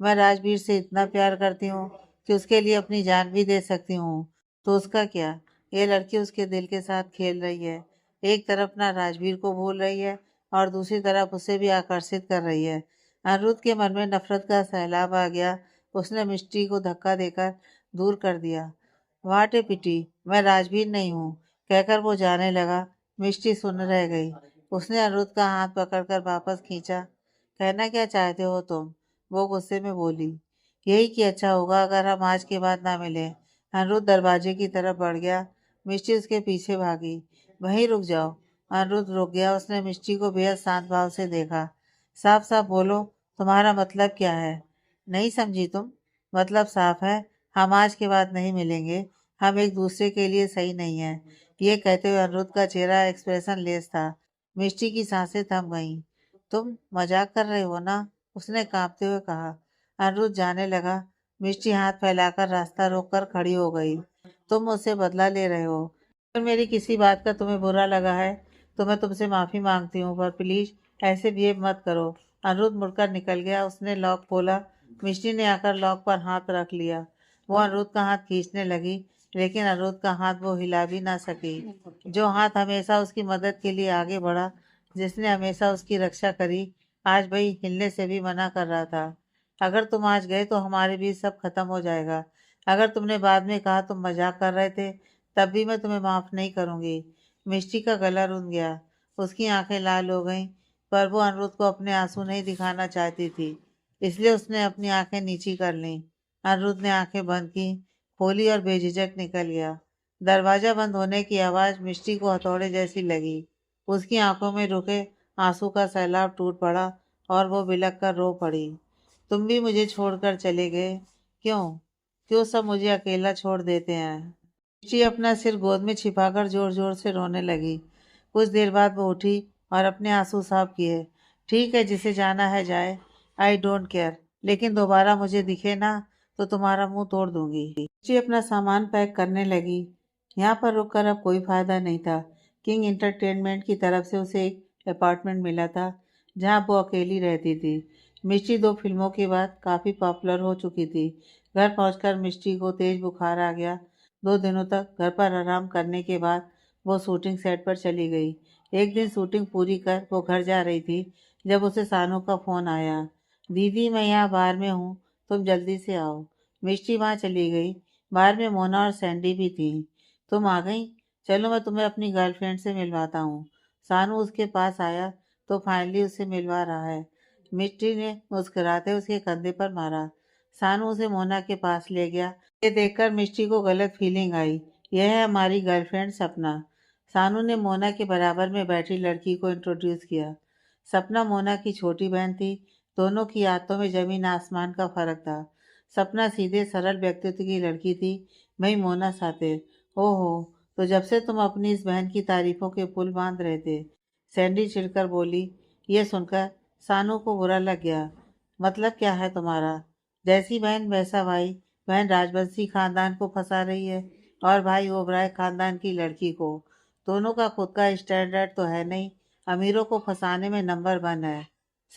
मैं राजवीर से इतना प्यार करती हूँ कि उसके लिए अपनी जान भी दे सकती हूँ। तो उसका क्या? ये लड़की उसके दिल के साथ खेल रही है। एक तरफ ना राजवीर को भूल रही है और दूसरी तरफ उसे भी आकर्षित कर रही है। अनिरुद्ध के मन में नफरत का सैलाब आ गया। उसने मिष्टी को धक्का देकर दूर कर दिया। वाट ए पिटी, मैं राजवीर नहीं हूँ, कहकर वो जाने लगा। मिष्टी सुन रह गई। उसने अनिरुद्ध का हाथ पकड़कर वापस खींचा। कहना क्या चाहते हो तुम? वो गुस्से में बोली। यही कि अच्छा होगा अगर हम आज के बाद ना मिले। अनिरुद्ध दरवाजे की तरफ बढ़ गया। मिष्टी उसके पीछे भागी। वहीं रुक जाओ। अनिरुद्ध रुक गया। उसने मिष्टी को बेहद शांत भाव से देखा। साफ साफ बोलो, तुम्हारा मतलब क्या है? नहीं समझी तुम? मतलब साफ है, हम आज के बाद नहीं मिलेंगे। हम एक दूसरे के लिए सही नहीं है। ये कहते हुए अनिरुद्ध का चेहरा एक्सप्रेशन लेस था। मिष्टी की सांसें थम गईं। तुम मजाक कर रहे हो ना? उसने कांपते हुए कहा। अनिरुद्ध जाने लगा। मिष्टी हाथ फैलाकर रास्ता रोककर खड़ी हो गई। तुम मुझसे बदला ले रहे हो। अगर मेरी किसी बात का तुम्हें बुरा लगा है तो मैं तुमसे माफी मांगती हूँ, पर प्लीज ऐसे बिहेव मत करो। अनिरुद्ध मुड़कर निकल गया। उसने लॉक खोला। मिष्टी ने आकर लॉक पर हाथ रख लिया। वो अनिरुद्ध का हाथ खींचने लगी, लेकिन अनिरुद्ध का हाथ वो हिला भी ना सकी। जो हाथ हमेशा उसकी मदद के लिए आगे बढ़ा, जिसने हमेशा उसकी रक्षा करी, आज वही हिलने से भी मना कर रहा था। अगर तुम आज गए तो हमारे बीच सब खत्म हो जाएगा। अगर तुमने बाद में कहा तुम मजाक कर रहे थे, तब भी मैं तुम्हें माफ नहीं करूंगी। मिष्टी का गला रुंध गया। उसकी आंखें लाल हो गईं, पर वो अनिरुद्ध को अपने आंसू नहीं दिखाना चाहती थी, इसलिए उसने अपनी आंखें नीची कर लीं। अनिरुद्ध ने आंखें बंद की, खोली और बेझिझक निकल गया। दरवाजा बंद होने की आवाज मिष्टी को हथौड़े जैसी लगी। उसकी आंखों में रुके आंसू का सैलाब टूट पड़ा और वो बिलख कर रो पड़ी। तुम भी मुझे छोड़कर चले गए? क्यों? क्यों सब मुझे अकेला छोड़ देते हैं? मिष्टी अपना सिर गोद में छिपाकर जोर जोर से रोने लगी। कुछ देर बाद वो उठी और अपने आंसू साफ किए। ठीक है, जिसे जाना है जाए। आई डोंट केयर, लेकिन दोबारा मुझे दिखे ना तो तुम्हारा मुंह तोड़ दूंगी। मिष्टी अपना सामान पैक करने लगी। यहाँ पर रुककर अब कोई फायदा नहीं था। किंग एंटरटेनमेंट की तरफ से उसे एक अपार्टमेंट मिला था जहाँ वो अकेली रहती थी। मिष्टी 2 फिल्मों के बाद काफ़ी पॉपुलर हो चुकी थी। घर पहुंचकर मिष्टी को तेज बुखार आ गया। 2 दिनों तक घर पर आराम करने के बाद वो शूटिंग सेट पर चली गई। एक दिन शूटिंग पूरी कर वो घर जा रही थी जब उसे सानू का फ़ोन आया। दीदी, मैं यहाँ बाहर में हूँ, तुम जल्दी से आओ। मिष्टी वहाँ चली गई। बाहर में मोना और सैंडी भी थी। तुम आ गई? चलो मैं तुम्हें अपनी गर्लफ्रेंड से मिलवाता हूँ। सानू उसके पास आया तो फाइनली उसे मिलवा रहा है। मिष्टी ने मुस्कुराते उसके कंधे पर मारा। सानू उसे मोना के पास ले गया। ये देखकर मिष्टी को गलत फीलिंग आई। यह है हमारी गर्लफ्रेंड सपना। सानू ने मोना के बराबर में बैठी लड़की को इंट्रोड्यूस किया। सपना मोना की छोटी बहन थी। दोनों की आदतों में जमीन आसमान का फर्क था। सपना सीधे सरल व्यक्तित्व की लड़की थी, वही मोना सातिर। ओहो, तो जब से तुम अपनी इस बहन की तारीफों के पुल बांध रहे थे। सैंडी चिढ़कर बोली। यह सुनकर सानू को बुरा लग गया। मतलब क्या है तुम्हारा? जैसी बहन वैसा भाई। बहन राजवंशी खानदान को फंसा रही है और भाई ओबराय खानदान की लड़की को। दोनों का खुद का स्टैंडर्ड तो है नहीं। अमीरों को फंसाने में नंबर 1 है।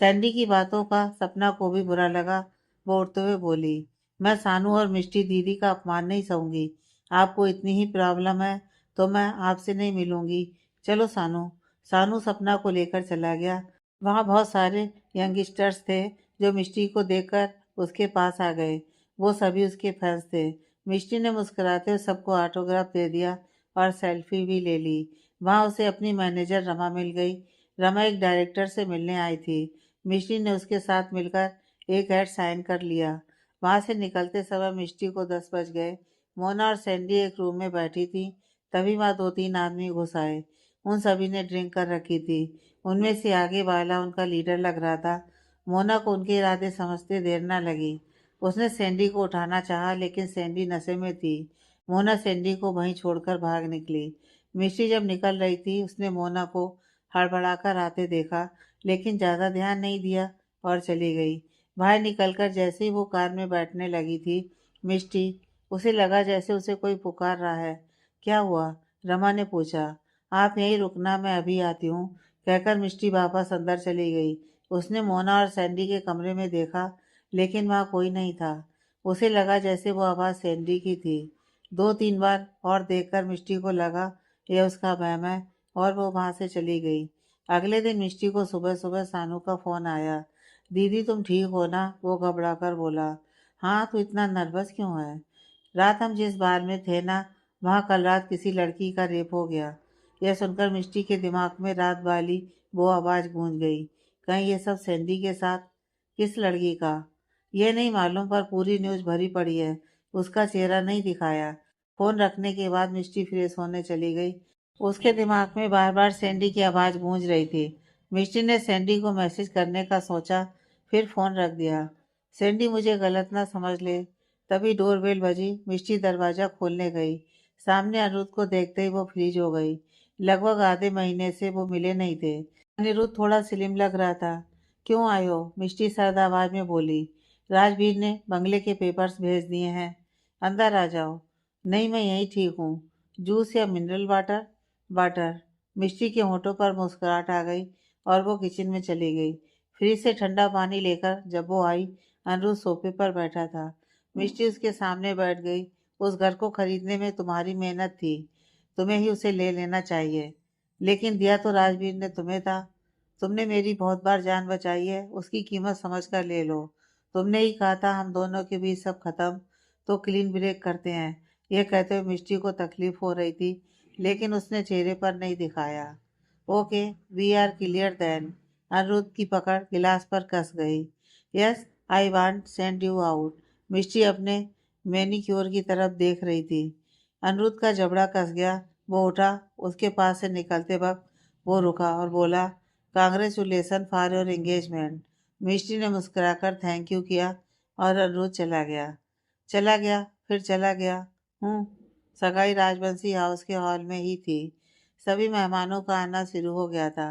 सैंडी की बातों का सपना को भी बुरा लगा। वो उठते हुए बोली, मैं सानू और मिष्टी दीदी का अपमान नहीं सहूंगी। आपको इतनी ही प्रॉब्लम है तो मैं आपसे नहीं मिलूंगी। चलो सानू। सानू सपना को लेकर चला गया। वहाँ बहुत सारे यंगस्टर्स थे जो मिष्टी को देखकर उसके पास आ गए। वो सभी उसके फैंस थे। मिष्टी ने मुस्कुराते हुए सबको ऑटोग्राफ दे दिया और सेल्फी भी ले ली। वहाँ उसे अपनी मैनेजर रमा मिल गई। रमा एक डायरेक्टर से मिलने आई थी। मिष्टी ने उसके साथ मिलकर एक ऐड साइन कर लिया। वहाँ से निकलते समय मिष्टी को 10 बज गए। मोना और सैंडी एक रूम में बैठी थी। तभी वहाँ 2-3 आदमी घुस आए। उन सभी ने ड्रिंक कर रखी थी। उनमें से आगे वाला उनका लीडर लग रहा था। मोना को उनके इरादे समझते देर न लगी। उसने सैंडी को उठाना चाहा, लेकिन सैंडी नशे में थी। मोना सैंडी को वहीं छोड़कर भाग निकली। मिष्टी जब निकल रही थी उसने मोना को हड़बड़ाकर आते देखा, लेकिन ज़्यादा ध्यान नहीं दिया और चली गई। बाहर निकलकर जैसे ही वो कार में बैठने लगी थी, मिष्टी, उसे लगा जैसे उसे कोई पुकार रहा है। क्या हुआ? रमा ने पूछा। आप यहीं रुकना, मैं अभी आती हूँ, कहकर मिष्टी वापस अंदर चली गई। उसने मोना और सैंडी के कमरे में देखा, लेकिन वहाँ कोई नहीं था। उसे लगा जैसे वो आवाज़ सैंडी की थी। 2-3 बार और देखकर मिष्टी को लगा यह उसका वहम है और वो वहाँ से चली गई। अगले दिन मिष्टी को सुबह सुबह सानू का फ़ोन आया। दीदी, तुम ठीक हो ना? वो घबरा कर बोला। हाँ, तू इतना नर्वस क्यों है? रात हम जिस बार में थे ना, वहाँ कल रात किसी लड़की का रेप हो गया। यह सुनकर मिष्टी के दिमाग में रात वाली वो आवाज़ गूंज गई। कहीं ये सब सैंडी के साथ? किस लड़की का? यह नहीं मालूम, पर पूरी न्यूज़ भरी पड़ी है। उसका चेहरा नहीं दिखाया। फ़ोन रखने के बाद मिष्टी फ्रेश होने चली गई। उसके दिमाग में बार बार सैंडी की आवाज़ गूंज रही थी। मिष्टी ने सैंडी को मैसेज करने का सोचा, फिर फ़ोन रख दिया। सैंडी मुझे गलत ना समझ ले। तभी डोरबेल बजी। मिष्टी दरवाज़ा खोलने गई। सामने अनिरुद्ध को देखते ही वो फ्रीज हो गई। लगभग आधे महीने से वो मिले नहीं थे। अनिरुद्ध थोड़ा स्लिम लग रहा था। क्यों आए हो? मिष्टी सर्द आवाज़ में बोली। राजवीर ने बंगले के पेपर्स भेज दिए हैं, अंदर आ जाओ। नहीं, मैं यहीं ठीक हूँ। जूस या मिनरल वाटर? वाटर। मिष्टी के होठों पर मुस्कुराहट आ गई और वो किचन में चली गई। फ्रिज से ठंडा पानी लेकर जब वो आई, अनिरुद्ध सोफे पर बैठा था। मिष्टी उसके सामने बैठ गई। उस घर को खरीदने में तुम्हारी मेहनत थी, तुम्हें ही उसे ले लेना चाहिए। लेकिन दिया तो राजवीर ने तुम्हें था। तुमने मेरी बहुत बार जान बचाई है, उसकी कीमत समझ कर ले लो। तुमने ही कहा था हम दोनों के बीच सब खत्म तो क्लीन ब्रेक करते हैं। यह कहते हुए मिष्टी को तकलीफ हो रही थी, लेकिन उसने चेहरे पर नहीं दिखाया। Okay, we are clear then. Aniruddh की पकड़ गिलास पर कस गई। Yes, I want send you out. Mishti अपने मैनिक्योर की तरफ देख रही थी। अनिरुद्ध का जबड़ा कस गया। वो उठा। उसके पास से निकलते वक्त वो रुका और बोला, कांग्रेचुलेसन फॉर योर एंगेजमेंट। मिष्टी ने मुस्कुराकर थैंक यू किया और अनिरुद्ध चला गया। चला गया, फिर चला गया। हूँ। सगाई राजवंशी हाउस के हॉल में ही थी। सभी मेहमानों का आना शुरू हो गया था।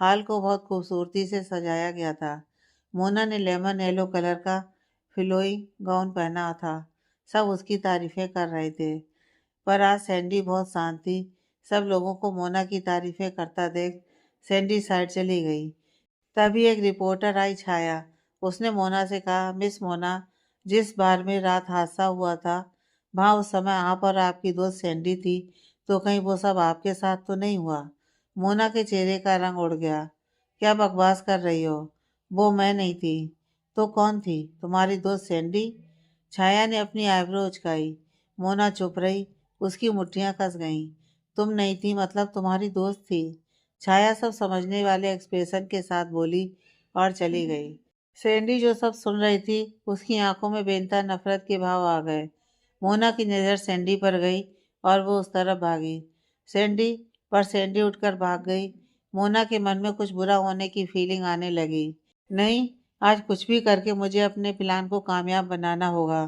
हॉल को बहुत खूबसूरती से सजाया गया था। मोना ने लेमन येलो कलर का फिलोई गाउन पहना था। सब उसकी तारीफें कर रहे थे। पर आज सैंडी बहुत शांत थी। सब लोगों को मोना की तारीफें करता देख सैंडी साइड चली गई। तभी एक रिपोर्टर आई, छाया। उसने मोना से कहा, मिस मोना, जिस बार में रात हादसा हुआ था, वहाँ उस समय आप और आपकी दोस्त सैंडी थी, तो कहीं वो सब आपके साथ तो नहीं हुआ? मोना के चेहरे का रंग उड़ गया। क्या बकवास कर रही हो? वो मैं नहीं थी। तो कौन थी? तुम्हारी दोस्त सैंडी? छाया ने अपनी आईब्रो उचकाई। मोना चुप रही। उसकी मुट्ठियां कस गईं। तुम नहीं थी मतलब तुम्हारी दोस्त थी? छाया सब समझने वाले एक्सप्रेशन के साथ बोली और चली गई। सैंडी जो सब सुन रही थी, उसकी आंखों में बेनता नफरत के भाव आ गए। मोना की नज़र सैंडी पर गई और वो उस तरफ भागी। सैंडी पर सैंडी उठकर भाग गई। मोना के मन में कुछ बुरा होने की फीलिंग आने लगी। नहीं, आज कुछ भी करके मुझे अपने प्लान को कामयाब बनाना होगा।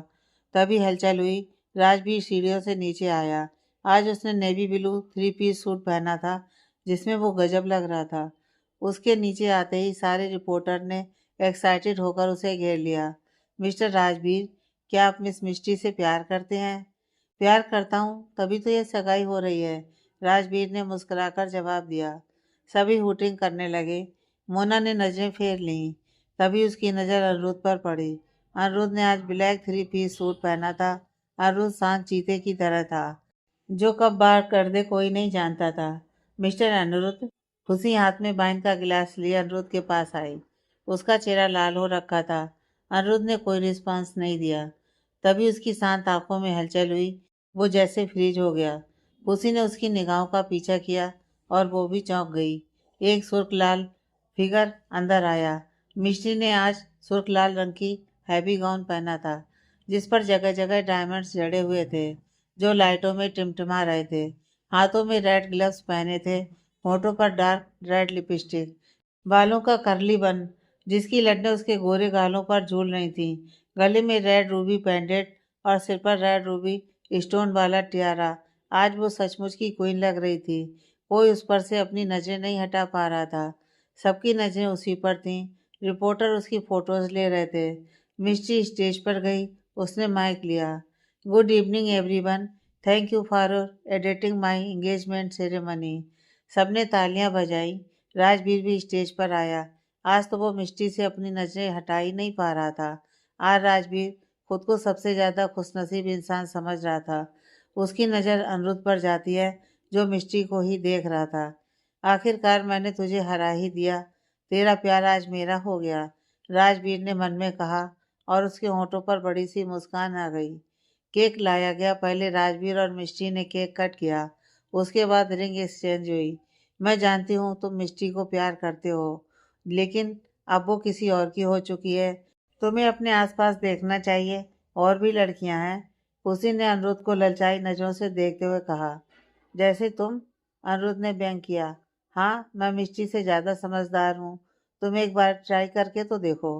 तभी हलचल हुई। राजवीर सीढ़ियों से नीचे आया। आज उसने नेवी ब्लू 3 पीस सूट पहना था, जिसमें वो गजब लग रहा था। उसके नीचे आते ही सारे रिपोर्टर ने एक्साइटेड होकर उसे घेर लिया। मिस्टर राजवीर, क्या आप मिस मिष्टी से प्यार करते हैं? प्यार करता हूँ, तभी तो ये सगाई हो रही है, राजवीर ने मुस्कुराकर जवाब दिया। सभी हुटिंग करने लगे। मोना ने नजरें फेर लीं। तभी उसकी नज़र अनिरुद्ध पर पड़ी। अनिरुद्ध ने आज ब्लैक 3 पीस सूट पहना था। अनिरुद्ध शांत चीते की तरह था, जो कब बात कर दे कोई नहीं जानता था। मिस्टर अनिरुद्ध, खुशी हाथ में वाइन का गिलास लिए अनिरुद्ध के पास आई। उसका चेहरा लाल हो रखा था। अनिरुद्ध ने कोई रिस्पांस नहीं दिया। तभी उसकी शांत आंखों में हलचल हुई। वो जैसे फ्रीज हो गया। खुशी ने उसकी निगाहों का पीछा किया और वो भी चौंक गई। एक सुर्ख लाल फिगर अंदर आया। मिष्टी ने आज सुर्ख लाल रंग की हैवी गाउन पहना था, जिस पर जगह जगह डायमंड्स जड़े हुए थे, जो लाइटों में टिमटिमा रहे थे। हाथों में रेड ग्लव्स पहने थे। होठों पर डार्क रेड लिपस्टिक। बालों का करली बन, जिसकी लड्डें उसके गोरे गालों पर झूल रही थीं। गले में रेड रूबी पेंडेंट और सिर पर रेड रूबी स्टोन वाला टियारा। आज वो सचमुच की क्वीन लग रही थी। कोई उस पर से अपनी नजरें नहीं हटा पा रहा था। सबकी नजरें उसी पर थीं। रिपोर्टर उसकी फोटोज ले रहे थे। मिष्टी स्टेज पर गई। उसने माइक लिया। Good evening everyone, thank you for editing my engagement ceremony. सबने तालियां बजाई। राजवीर भी स्टेज पर आया। आज तो वो मिष्टी से अपनी नजरें हटा ही नहीं पा रहा था। आज राजवीर खुद को सबसे ज्यादा खुशनसीब इंसान समझ रहा था। उसकी नज़र अनिरुद्ध पर जाती है, जो मिष्टी को ही देख रहा था। आखिरकार मैंने तुझे हरा ही दिया। तेरा प्यार आज मेरा हो गया, राजवीर ने मन में कहा और उसके होठों पर बड़ी सी मुस्कान आ गई। केक लाया गया। पहले राजवीर और मिष्टी ने केक कट किया। उसके बाद रिंग एक्सचेंज हुई। मैं जानती हूँ तुम मिष्टी को प्यार करते हो, लेकिन अब वो किसी और की हो चुकी है। तुम्हें अपने आसपास देखना चाहिए, और भी लड़कियां हैं। खुशी ने अनिरुद्ध को ललचाई नजरों से देखते हुए कहा। जैसे तुम? अनिरुद्ध ने व्यंग किया। हाँ, मैं मिष्टी से ज्यादा समझदार हूँ। तुम एक बार ट्राई करके तो देखो।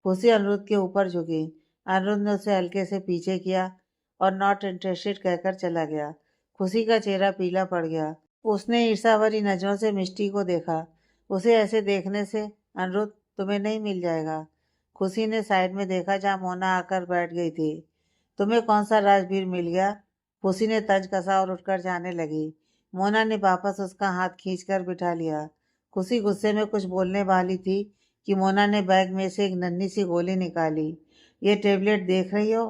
खुशी अनिरुद्ध के ऊपर झुकी। अनिरुद्ध ने उसे हल्के से पीछे किया और नॉट इंटरेस्टेड कहकर चला गया। खुशी का चेहरा पीला पड़ गया। उसने ईर्ष्या भरी नजरों से मिष्टी को देखा। उसे ऐसे देखने से अनिरुद्ध तुम्हें नहीं मिल जाएगा। खुशी ने साइड में देखा जहाँ मोना आकर बैठ गई थी। तुम्हें कौन सा राजवीर मिल गया? खुशी ने तंज कसा और उठकर जाने लगी। मोना ने वापस उसका हाथ खींचकर बिठा लिया। खुशी गुस्से में कुछ बोलने वाली थी कि मोना ने बैग में से एक नन्ही सी गोली निकाली। ये टेबलेट देख रही हो?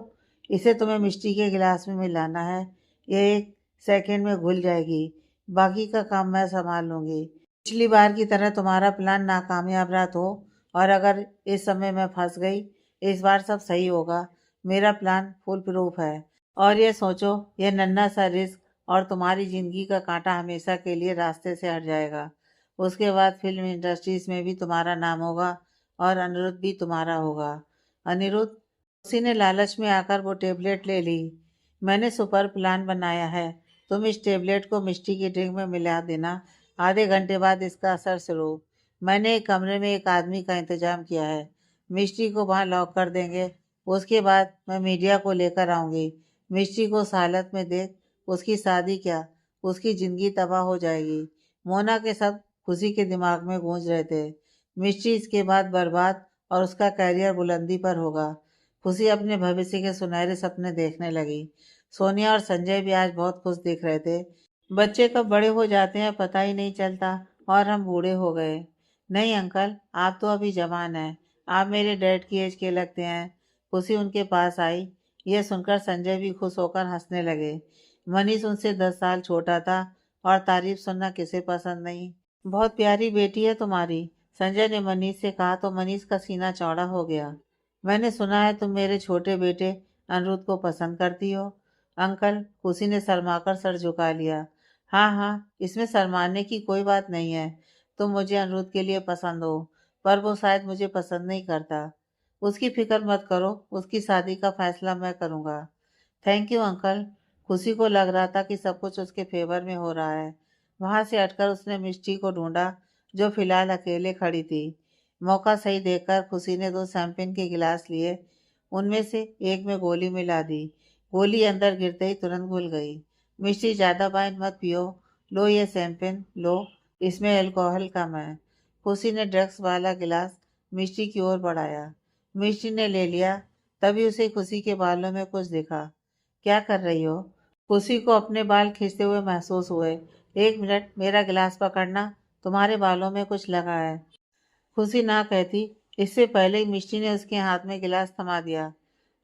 इसे तुम्हें मिष्टी के गिलास में मिलाना है। ये 1 सेकंड में घुल जाएगी। बाकी का काम मैं संभाल लूंगी। पिछली बार की तरह तुम्हारा प्लान नाकामयाब रहा तो, और अगर इस समय मैं फंस गई, इस बार सब सही होगा। मेरा प्लान फुल प्रूफ है। और ये सोचो, ये नन्हा सा रिस्क और तुम्हारी जिंदगी का कांटा हमेशा के लिए रास्ते से हट जाएगा। उसके बाद फिल्म इंडस्ट्रीज में भी तुम्हारा नाम होगा और अनिरुद्ध भी तुम्हारा होगा। अनिरुद्ध? उसी ने लालच में आकर वो टेबलेट ले ली। मैंने सुपर प्लान बनाया है। तुम इस टेबलेट को मिष्टी की ड्रिंक में मिला देना। आधे घंटे बाद इसका असर शुरू। मैंने एक कमरे में एक आदमी का इंतजाम किया है। मिष्टी को वहां लॉक कर देंगे। उसके बाद मैं मीडिया को लेकर आऊंगी। मिष्टी को उस हालत में देख उसकी शादी क्या, उसकी जिंदगी तबाह हो जाएगी। मोना के सब खुशी के दिमाग में गूंज रहे थे। मिष्टी इसके बाद बर्बाद और उसका करियर बुलंदी पर होगा। खुशी अपने भविष्य के सुनहरे सपने देखने लगी। सोनिया और संजय भी आज बहुत खुश दिख रहे थे। बच्चे कब बड़े हो जाते हैं पता ही नहीं चलता, और हम बूढ़े हो गए। नहीं अंकल, आप तो अभी जवान हैं। आप मेरे डैड की एज के लगते हैं। खुशी उनके पास आई। यह सुनकर संजय भी खुश होकर हंसने लगे। मनीष उनसे 10 साल छोटा था, और तारीफ सुनना किसे पसंद नहीं। बहुत प्यारी बेटी है तुम्हारी, संजय ने मनीष से कहा तो मनीष का सीना चौड़ा हो गया। मैंने सुना है तुम मेरे छोटे बेटे अनिरुद्ध को पसंद करती हो। अंकल, खुशी ने शर्माकर सर झुका लिया। हाँ हाँ, इसमें शर्माने की कोई बात नहीं है। तुम मुझे अनिरुद्ध के लिए पसंद हो, पर वो शायद मुझे पसंद नहीं करता। उसकी फिक्र मत करो, उसकी शादी का फैसला मैं करूंगा। Thank you uncle. खुशी को लग रहा था कि सब कुछ उसके फेवर में हो रहा है। वहां से हटकर उसने मिष्टी को ढूंढा, जो फिलहाल अकेले खड़ी थी। मौका सही देखकर खुशी ने 2 शैंपेन के गिलास लिए। उनमें से एक में गोली मिला दी। गोली अंदर गिरते ही तुरंत घुल गई। मिष्टी ज्यादा वाइन मत पियो। लो ये शैंपेन लो, इसमें अल्कोहल कम है। खुशी ने ड्रग्स वाला गिलास मिष्टी की ओर बढ़ाया। मिष्टी ने ले लिया। तभी उसे खुशी के बालों में कुछ दिखा। क्या कर रही हो? खुशी को अपने बाल खींचते हुए महसूस हुए। 1 मिनट, मेरा गिलास पकड़ना। तुम्हारे बालों में कुछ लगा है। खुशी ना कहती, इससे पहले ही मिष्टी ने उसके हाथ में गिलास थमा दिया।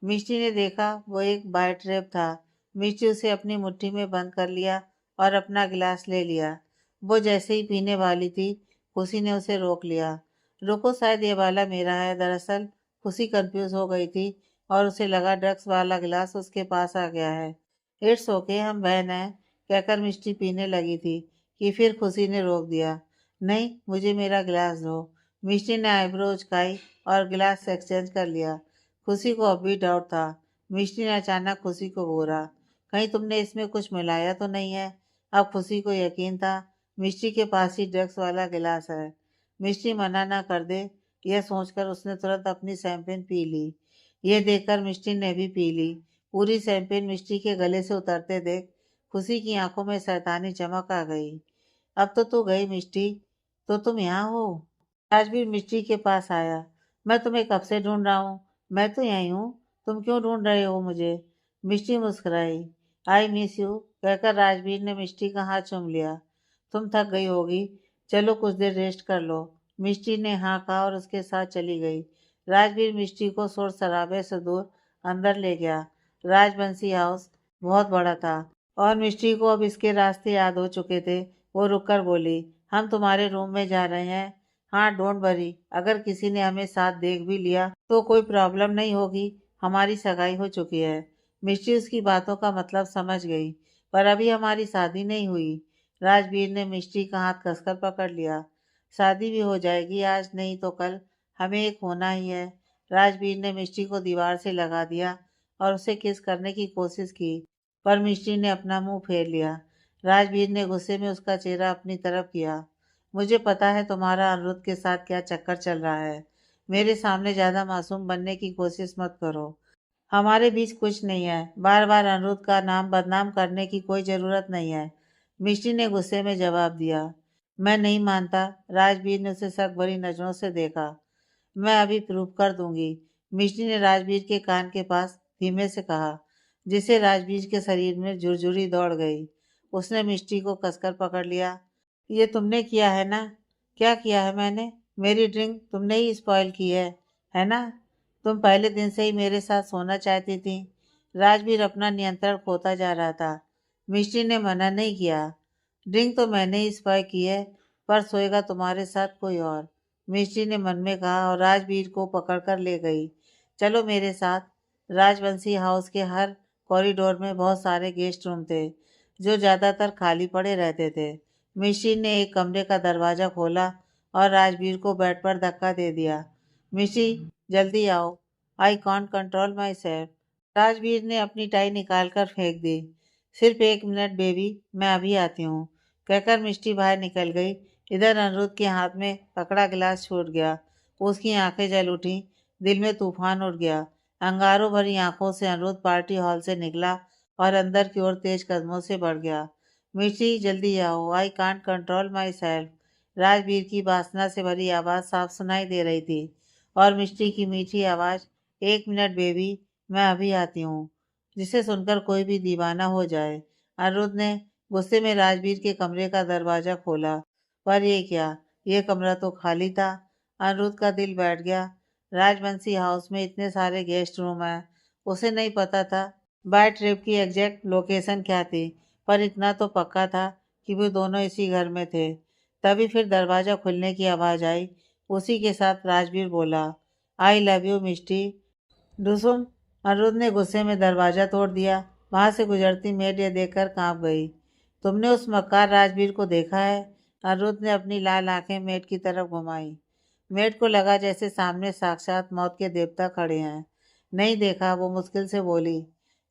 मिष्टी ने देखा वो एक बाय ट्रैप था। मिष्टी उसे अपनी मुट्ठी में बंद कर लिया और अपना गिलास ले लिया। वो जैसे ही पीने वाली थी, खुशी ने उसे रोक लिया। रुको, शायद ये वाला मेरा है। दरअसल खुशी कंफ्यूज हो गई थी और उसे लगा ड्रग्स वाला गिलास उसके पास आ गया है। इट्स ओके, हम बहन हैं, कहकर मिष्टी पीने लगी थी कि फिर खुशी ने रोक दिया। नहीं, मुझे मेरा गिलास दो। मिष्टी ने आईब्रो उचकाई और गिलास एक्सचेंज कर लिया। खुशी को अब भी डाउट था। मिष्टी ने अचानक खुशी को घूरा। कहीं तुमने इसमें कुछ मिलाया तो नहीं है? अब खुशी को यकीन था मिष्टी के पास ही ड्रग्स वाला गिलास है। मिष्टी मना ना कर दे, यह सोचकर उसने तुरंत अपनी शैंपेन पी ली। यह देखकर मिष्टी ने भी पी ली। पूरी शैंपेन मिष्टी के गले से उतरते देख खुशी की आंखों में शैतानी चमक आ गई। अब तो तू गई मिष्टी, तो तुम यहाँ हो? राजवीर मिष्टी के पास आया। मैं तुम्हें कब से ढूंढ रहा हूँ। मैं तो यहीं हूँ। तुम क्यों ढूंढ रहे हो मुझे? मिष्टी मुस्कुराई। आई मिस यू, कहकर राजवीर ने मिष्टी का हाथ चूम लिया। तुम थक गई होगी, चलो कुछ देर रेस्ट कर लो। मिष्टी ने हाँ कहा और उसके साथ चली गई। राजवीर मिष्टी को शोर शराबे से दूर अंदर ले गया। राजबंसी हाउस बहुत बड़ा था और मिष्टी को अब इसके रास्ते याद हो चुके थे। वो रुककर बोली, हम तुम्हारे रूम में जा रहे हैं। हाँ, डोंट वरी, अगर किसी ने हमें साथ देख भी लिया तो कोई प्रॉब्लम नहीं होगी। हमारी सगाई हो चुकी है। मिष्टी उसकी बातों का मतलब समझ गई। पर अभी हमारी शादी नहीं हुई। राजवीर ने मिष्टी का हाथ कसकर पकड़ लिया। शादी भी हो जाएगी, आज नहीं तो कल। हमें एक होना ही है। राजवीर ने मिष्टी को दीवार से लगा दिया और उसे किस करने की कोशिश की, पर मिष्टी ने अपना मुंह फेर लिया। राजवीर ने गुस्से में उसका चेहरा अपनी तरफ किया। मुझे पता है तुम्हारा अनिरुद्ध के साथ क्या चक्कर चल रहा है। मेरे सामने ज्यादा मासूम बनने की कोशिश मत करो। हमारे बीच कुछ नहीं है। बार बार अनिरुद्ध का नाम बदनाम करने की कोई जरूरत नहीं है। मिष्टी ने गुस्से में जवाब दिया। मैं नहीं मानता। राजवीर ने उसे शक भरी नजरों से देखा। मैं अभी प्रूव कर दूंगी। मिष्टी ने राजवीर के कान के पास धीमे से कहा, जिससे राजवीर के शरीर में झुरझुरी दौड़ गई। उसने मिष्टी को कसकर पकड़ लिया। ये तुमने किया है ना? क्या किया है मैंने? मेरी ड्रिंक तुमने ही स्पॉइल की है ना? तुम पहले दिन से ही मेरे साथ सोना चाहती थी। राजवीर अपना नियंत्रण खोता जा रहा था। मिष्टी ने मना नहीं किया। ड्रिंक तो मैंने ही स्पॉइल की है, पर सोएगा तुम्हारे साथ कोई और। मिष्टी ने मन में कहा और राजवीर को पकड़कर ले गई। चलो मेरे साथ। राजवंशी हाउस के हर कॉरिडोर में बहुत सारे गेस्ट रूम थे, जो ज्यादातर खाली पड़े रहते थे। मिष्टी ने एक कमरे का दरवाजा खोला और राजवीर को बेड पर धक्का दे दिया। मिष्टी, जल्दी आओ। I can't control my self. Rajveer ने अपनी टाई निकालकर फेंक दी। सिर्फ 1 मिनट बेबी, मैं अभी आती हूँ, कहकर मिष्टी बाहर निकल गई। इधर अनिरुद्ध के हाथ में पकड़ा गिलास छूट गया। उसकी आंखें जल उठी। दिल में तूफान उठ गया। अंगारों भरी आंखों से अनिरुद्ध पार्टी हॉल से निकला और अंदर की ओर तेज कदमों से बढ़ गया। मिर्ची, जल्दी आओ। I can't control my self. Rajveer की वासना से भरी आवाज़ साफ सुनाई दे रही थी और मिष्टी की मीठी आवाज़, 1 मिनट बेबी, मैं अभी आती हूँ, जिसे सुनकर कोई भी दीवाना हो जाए। अनिरुद्ध ने गुस्से में राजवीर के कमरे का दरवाजा खोला, पर ये क्या, ये कमरा तो खाली था। अनिरुद्ध का दिल बैठ गया। राजवंशी हाउस में इतने सारे गेस्ट रूम हैं, उसे नहीं पता था बाय ट्रिप की एग्जैक्ट लोकेशन क्या थी, पर इतना तो पक्का था कि वो दोनों इसी घर में थे। तभी फिर दरवाजा खुलने की आवाज़ आई। उसी के साथ राजवीर बोला, आई लव यू मिष्टी। डुसुम। अनिरुद्ध ने गुस्से में दरवाजा तोड़ दिया। वहां से गुजरती मेड ये देखकर कांप गई। तुमने उस मक्कार राजवीर को देखा है? अनिरुद्ध ने अपनी लाल आंखें मेड की तरफ घुमाई। मेड को लगा जैसे सामने साक्षात मौत के देवता खड़े हैं। नहीं देखा, वो मुश्किल से बोली।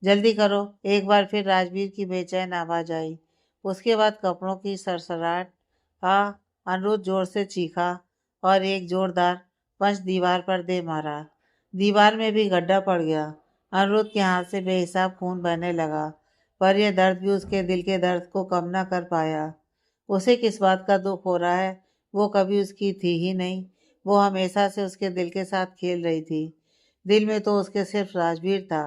जल्दी करो। एक बार फिर राजवीर की बेचैन आवाज आई। उसके बाद कपड़ों की सरसराहट। हाँ, अनिरुद्ध जोर से चीखा और एक जोरदार पंच दीवार पर दे मारा। दीवार में भी गड्ढा पड़ गया। अनिरुद्ध के हाथ से बेहिसाब खून बहने लगा, पर यह दर्द भी उसके दिल के दर्द को कम न कर पाया। उसे किस बात का दुख हो रहा है? वो कभी उसकी थी ही नहीं। वो हमेशा से उसके दिल के साथ खेल रही थी। दिल में तो उसके सिर्फ राजवीर था।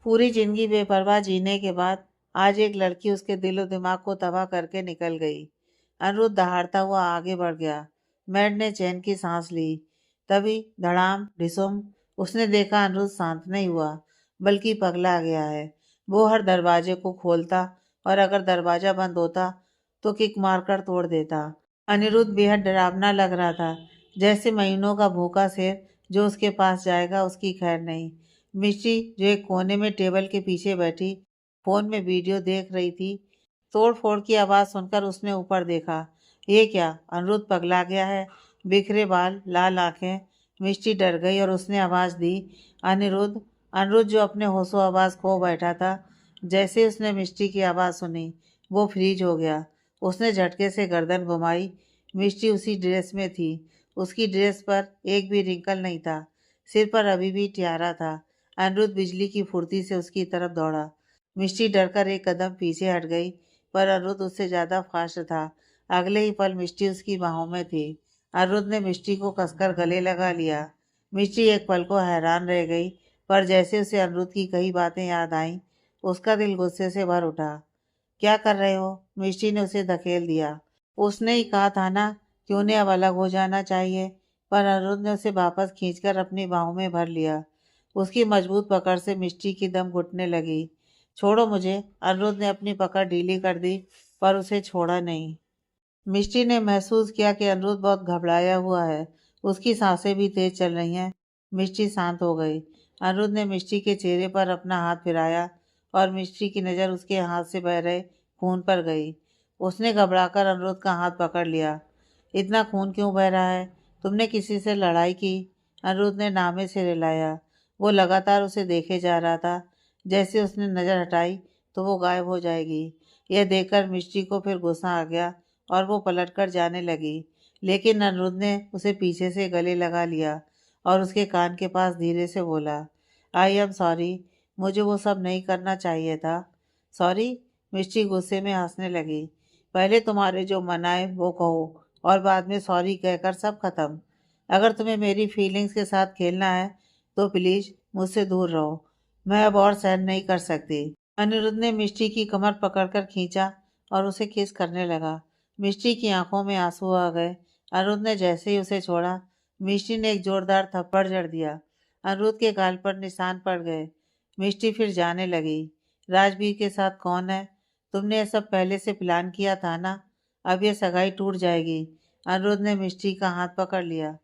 पूरी जिंदगी बेपरवाह जीने के बाद आज एक लड़की उसके दिलो दिमाग को तबाह करके निकल गई। अनिरुद्ध दहाड़ता हुआ आगे बढ़ गया। मैड ने चैन की सांस ली। तभी धड़ाम ढिसुम। उसने देखा अनिरुद्ध शांत नहीं हुआ, बल्कि पगला गया है। वो हर दरवाजे को खोलता और अगर दरवाजा बंद होता तो किक मारकर तोड़ देता। अनिरुद्ध बेहद डरावना लग रहा था, जैसे महीनों का भूखा शेर जो उसके पास जाएगा उसकी खैर नहीं। मिष्टी, जो एक कोने में टेबल के पीछे बैठी फोन में वीडियो देख रही थी, तोड़ फोड़ की आवाज सुनकर उसने ऊपर देखा। ये क्या, अनिरुद्ध पगला गया है? बिखरे बाल, लाल आंखें। मिष्टी डर गई और उसने आवाज दी, अनिरुद्ध। अनिरुद्ध, जो अपने होशो आवाज खो बैठा था, जैसे उसने मिष्टी की आवाज सुनी वो फ्रीज हो गया। उसने झटके से गर्दन घुमाई। मिष्टी उसी ड्रेस में थी। उसकी ड्रेस पर एक भी रिंकल नहीं था। सिर पर अभी भी टियारा था। अनिरुद्ध बिजली की फुर्ती से उसकी तरफ दौड़ा। मिष्टी डरकर एक कदम पीछे हट गई, पर अनिरुद्ध उससे ज्यादा फास्ट था। अगले ही पल मिष्टी उसकी बाहों में थी। अनिरुद्ध ने मिष्टी को कसकर गले लगा लिया। मिष्टी एक पल को हैरान रह गई, पर जैसे उसे अनिरुद्ध की कई बातें याद आईं, उसका दिल गुस्से से भर उठा। क्या कर रहे हो? मिष्टी ने उसे धकेल दिया। उसने ही कहा था ना कि उन्हें अब अलग हो जाना चाहिए, पर अनिरुद्ध ने उसे वापस खींचकर अपनी बाहों में भर लिया। उसकी मजबूत पकड़ से मिष्टी की दम घुटने लगी। छोड़ो मुझे। अनिरुद्ध ने अपनी पकड़ ढीली कर दी, पर उसे छोड़ा नहीं। मिष्टी ने महसूस किया कि अनिरुद्ध बहुत घबराया हुआ है। उसकी सांसें भी तेज चल रही हैं। मिष्टी शांत हो गई। अनिरुद्ध ने मिष्टी के चेहरे पर अपना हाथ फिराया और मिष्टी की नज़र उसके हाथ से बह रहे खून पर गई। उसने घबराकर अनिरुद्ध का हाथ पकड़ लिया। इतना खून क्यों बह रहा है? तुमने किसी से लड़ाई की? अनिरुद्ध ने नामे से रिलाया। वो लगातार उसे देखे जा रहा था। जैसे उसने नज़र हटाई तो वो गायब हो जाएगी। यह देखकर मिष्टी को फिर गुस्सा आ गया और वो पलटकर जाने लगी। लेकिन अनिरुद्ध ने उसे पीछे से गले लगा लिया और उसके कान के पास धीरे से बोला, आई एम सॉरी, मुझे वो सब नहीं करना चाहिए था। सॉरी? मिष्टी गुस्से में हंसने लगी। पहले तुम्हारे जो मन आए वो कहो और बाद में सॉरी कहकर सब खत्म। अगर तुम्हें मेरी फीलिंग्स के साथ खेलना है तो प्लीज मुझसे दूर रहो। मैं अब और सहन नहीं कर सकती। अनिरुद्ध ने मिष्टी की कमर पकड़कर खींचा और उसे किस करने लगा। मिष्टी की आंखों में आंसू आ गए। अनिरुद्ध ने जैसे ही उसे छोड़ा, मिष्टी ने एक जोरदार थप्पड़ जड़ दिया। अनिरुद्ध के गाल पर निशान पड़ गए। मिष्टी फिर जाने लगी। राजवीर के साथ कौन है? तुमने ये सब पहले से प्लान किया था ना? अब ये सगाई टूट जाएगी। अनिरुद्ध ने मिष्टी का हाथ पकड़ लिया।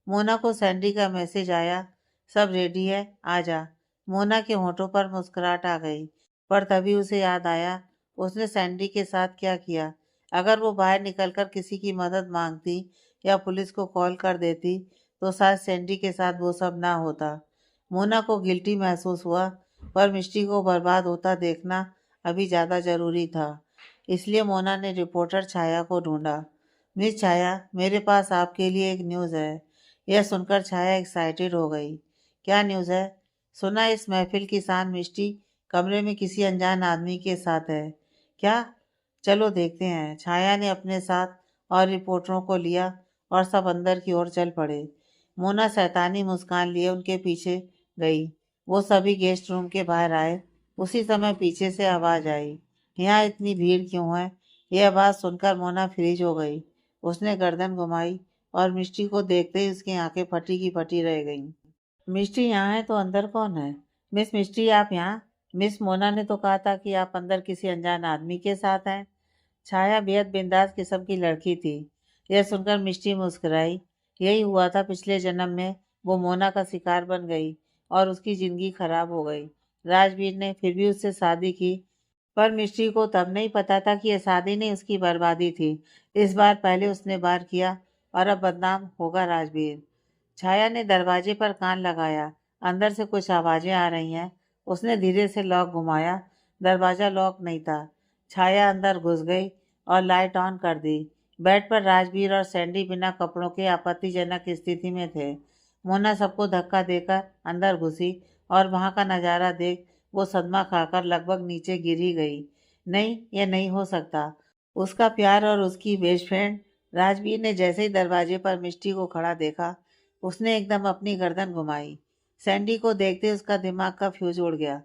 मोना को सैंडी का मैसेज आया, सब रेडी है, आ जा। मोना के होठों पर मुस्कुराहट आ गई, पर तभी उसे याद आया उसने सैंडी के साथ क्या किया। अगर वो बाहर निकलकर किसी की मदद मांगती या पुलिस को कॉल कर देती तो शायद सैंडी के साथ वो सब ना होता। मोना को गिल्टी महसूस हुआ, पर मिष्टी को बर्बाद होता देखना अभी ज़्यादा ज़रूरी था। इसलिए मोना ने रिपोर्टर छाया को ढूंढा। मिस छाया, मेरे पास आपके लिए एक न्यूज़ है। यह सुनकर छाया एक्साइटेड हो गई। क्या न्यूज़ है? सुना इस महफिल की शान मिष्टी कमरे में किसी अनजान आदमी के साथ है। क्या? चलो देखते हैं। छाया ने अपने साथ और रिपोर्टरों को लिया और सब अंदर की ओर चल पड़े। मोना शैतानी मुस्कान लिए उनके पीछे गई। वो सभी गेस्ट रूम के बाहर आए। उसी समय पीछे से आवाज आई, यहाँ इतनी भीड़ क्यों है? यह आवाज सुनकर मोना फ्रीज हो गई। उसने गर्दन घुमाई और मिष्टी को देखते ही उसकी आंखें फटी की फटी रह गईं। मिष्टी यहाँ है तो अंदर कौन है? मिस मिष्टी, आप यहाँ? मिस मोना ने तो कहा था कि आप अंदर किसी अनजान आदमी के साथ हैं। छाया बेहद बिंदास किस्म की लड़की थी। यह सुनकर मिष्टी मुस्कुराई। यही हुआ था पिछले जन्म में, वो मोना का शिकार बन गई और उसकी जिंदगी खराब हो गई। राजवीर ने फिर भी उससे शादी की, पर मिष्टी को तब नहीं पता था कि यह शादी नहीं उसकी बर्बादी थी। इस बार पहले उसने वार किया और अब बदनाम होगा राजवीर। छाया ने दरवाजे पर कान लगाया। अंदर से कुछ आवाजें आ रही हैं। उसने धीरे से लॉक घुमाया। दरवाजा लॉक नहीं था। छाया अंदर घुस गई और लाइट ऑन कर दी। बेड पर राजवीर और सैंडी बिना कपड़ों के आपत्तिजनक स्थिति में थे। मोना सबको धक्का देकर अंदर घुसी और वहां का नज़ारा देख वो सदमा खाकर लगभग नीचे गिर ही गई। नहीं, यह नहीं हो सकता। उसका प्यार और उसकी बेस्ट फ्रेंड। राजवीर ने जैसे ही दरवाजे पर मिष्टी को खड़ा देखा, उसने एकदम अपनी गर्दन घुमाई। सैंडी को देखते उसका दिमाग का फ्यूज उड़ गया।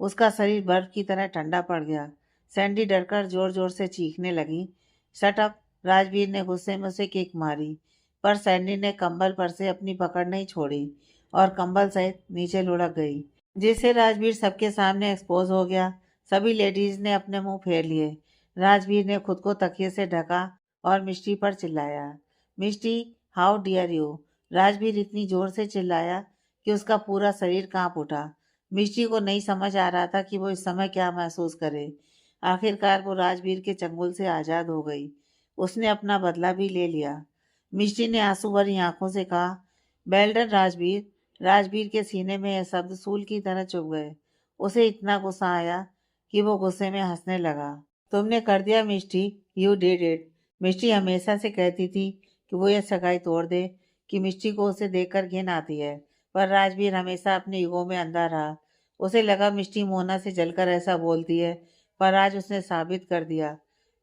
उसका शरीर बर्फ की तरह ठंडा पड़ गया। सैंडी डरकर जोर जोर से चीखने लगी। Shut up! राजवीर ने गुस्से में उसे किक मारी, पर सैंडी ने कंबल पर से अपनी पकड़ नहीं छोड़ी और कंबल सहित नीचे लुढ़क गई, जिससे राजवीर सबके सामने एक्सपोज हो गया। सभी लेडीज ने अपने मुंह फेर लिए। राजवीर ने खुद को तकिए से ढका और मिष्टी पर चिल्लाया, मिष्टी, हाउ डियर यू! राजवीर इतनी जोर से चिल्लाया कि उसका पूरा शरीर कांप उठा। मिष्टी को नहीं समझ आ रहा था कि वो इस समय क्या महसूस करे। आखिरकार वो राजवीर के चंगुल से आज़ाद हो गई। उसने अपना बदला भी ले लिया। मिष्टी ने आंसू भरी आंखों से कहा, बेल्डन राजवीर! राजवीर के सीने में यह शब्द सूल की तरह चुभ गए। उसे इतना गुस्सा आया कि वो गुस्से में हंसने लगा। तुमने कर दिया मिष्टी, यू डिड इट। मिष्टी हमेशा से कहती थी कि वो यह सगाई तोड़ दे, कि मिष्टी को उसे देखकर घिन आती है, पर राजवीर हमेशा अपने ईगो में अंधा रहा। उसे लगा मिष्टी मोना से जलकर ऐसा बोलती है, पर आज उसने साबित कर दिया।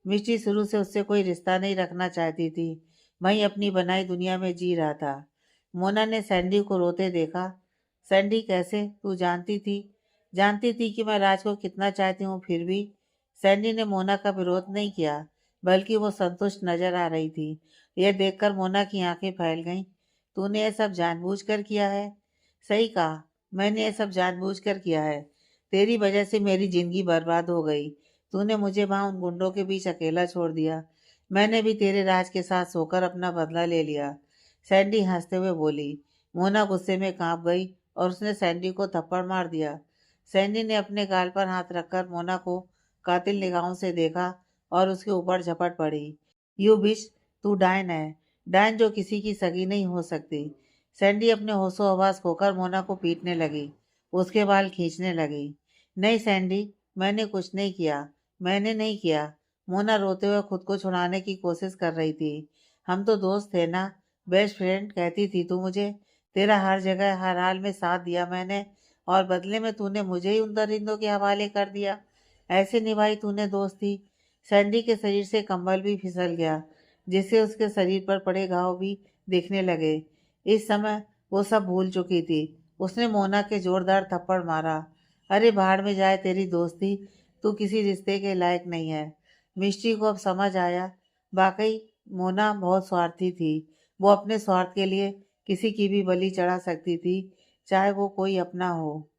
मिष्टी शुरू से उससे कोई रिश्ता नहीं रखना चाहती थी, वहीं अपनी बनाई दुनिया में जी रहा था। मोना ने सैंडी को रोते देखा। सैंडी, कैसे? तू जानती थी कि मैं राज को कितना चाहती हूँ, फिर भी? सैंडी ने मोना का विरोध नहीं किया, बल्कि वो संतुष्ट नजर आ रही थी। यह देखकर मोना की आंखें फैल गईं। तूने यह सब जानबूझकर किया है? सही कहा, मैंने यह सब जानबूझकर किया है। तेरी वजह से मेरी जिंदगी बर्बाद हो गई। तूने मुझे वहां उन गुंडों के बीच अकेला छोड़ दिया। मैंने भी तेरे राज के साथ सोकर अपना बदला ले लिया। सैंडी हंसते हुए बोली। मोना गुस्से में कांप गई और उसने सैंडी को थप्पड़ मार दिया। सैंडी ने अपने गाल पर हाथ रखकर मोना को कातिल निगाहों से देखा और उसके ऊपर झपट पड़ी। यू बिच! तू डायन है, डायन जो किसी की सगी नहीं हो सकती। सैंडी अपने होशो हवास खोकर मोना को पीटने लगी, उसके बाल खींचने लगी। नहीं सैंडी, मैंने कुछ नहीं किया, मैंने नहीं किया। मोना रोते हुए खुद को छुड़ाने की कोशिश कर रही थी। हम तो दोस्त थे ना, बेस्ट फ्रेंड कहती थी तू मुझे। तेरा हर जगह हर हाल में साथ दिया मैंने, और बदले में तूने मुझे ही उन दरिंदों के हवाले कर दिया। ऐसे निभाई तूने दोस्ती। सैंडी के शरीर से कंबल भी फिसल गया, जिससे उसके शरीर पर पड़े घाव भी दिखने लगे। इस समय वो सब भूल चुकी थी। उसने मोना के जोरदार थप्पड़ मारा। अरे भाड़ में जाए तेरी दोस्ती, तू किसी रिश्ते के लायक नहीं है। मिष्टी को अब समझ आया, वाकई मोना बहुत स्वार्थी थी। वो अपने स्वार्थ के लिए किसी की भी बलि चढ़ा सकती थी, चाहे वो कोई अपना हो।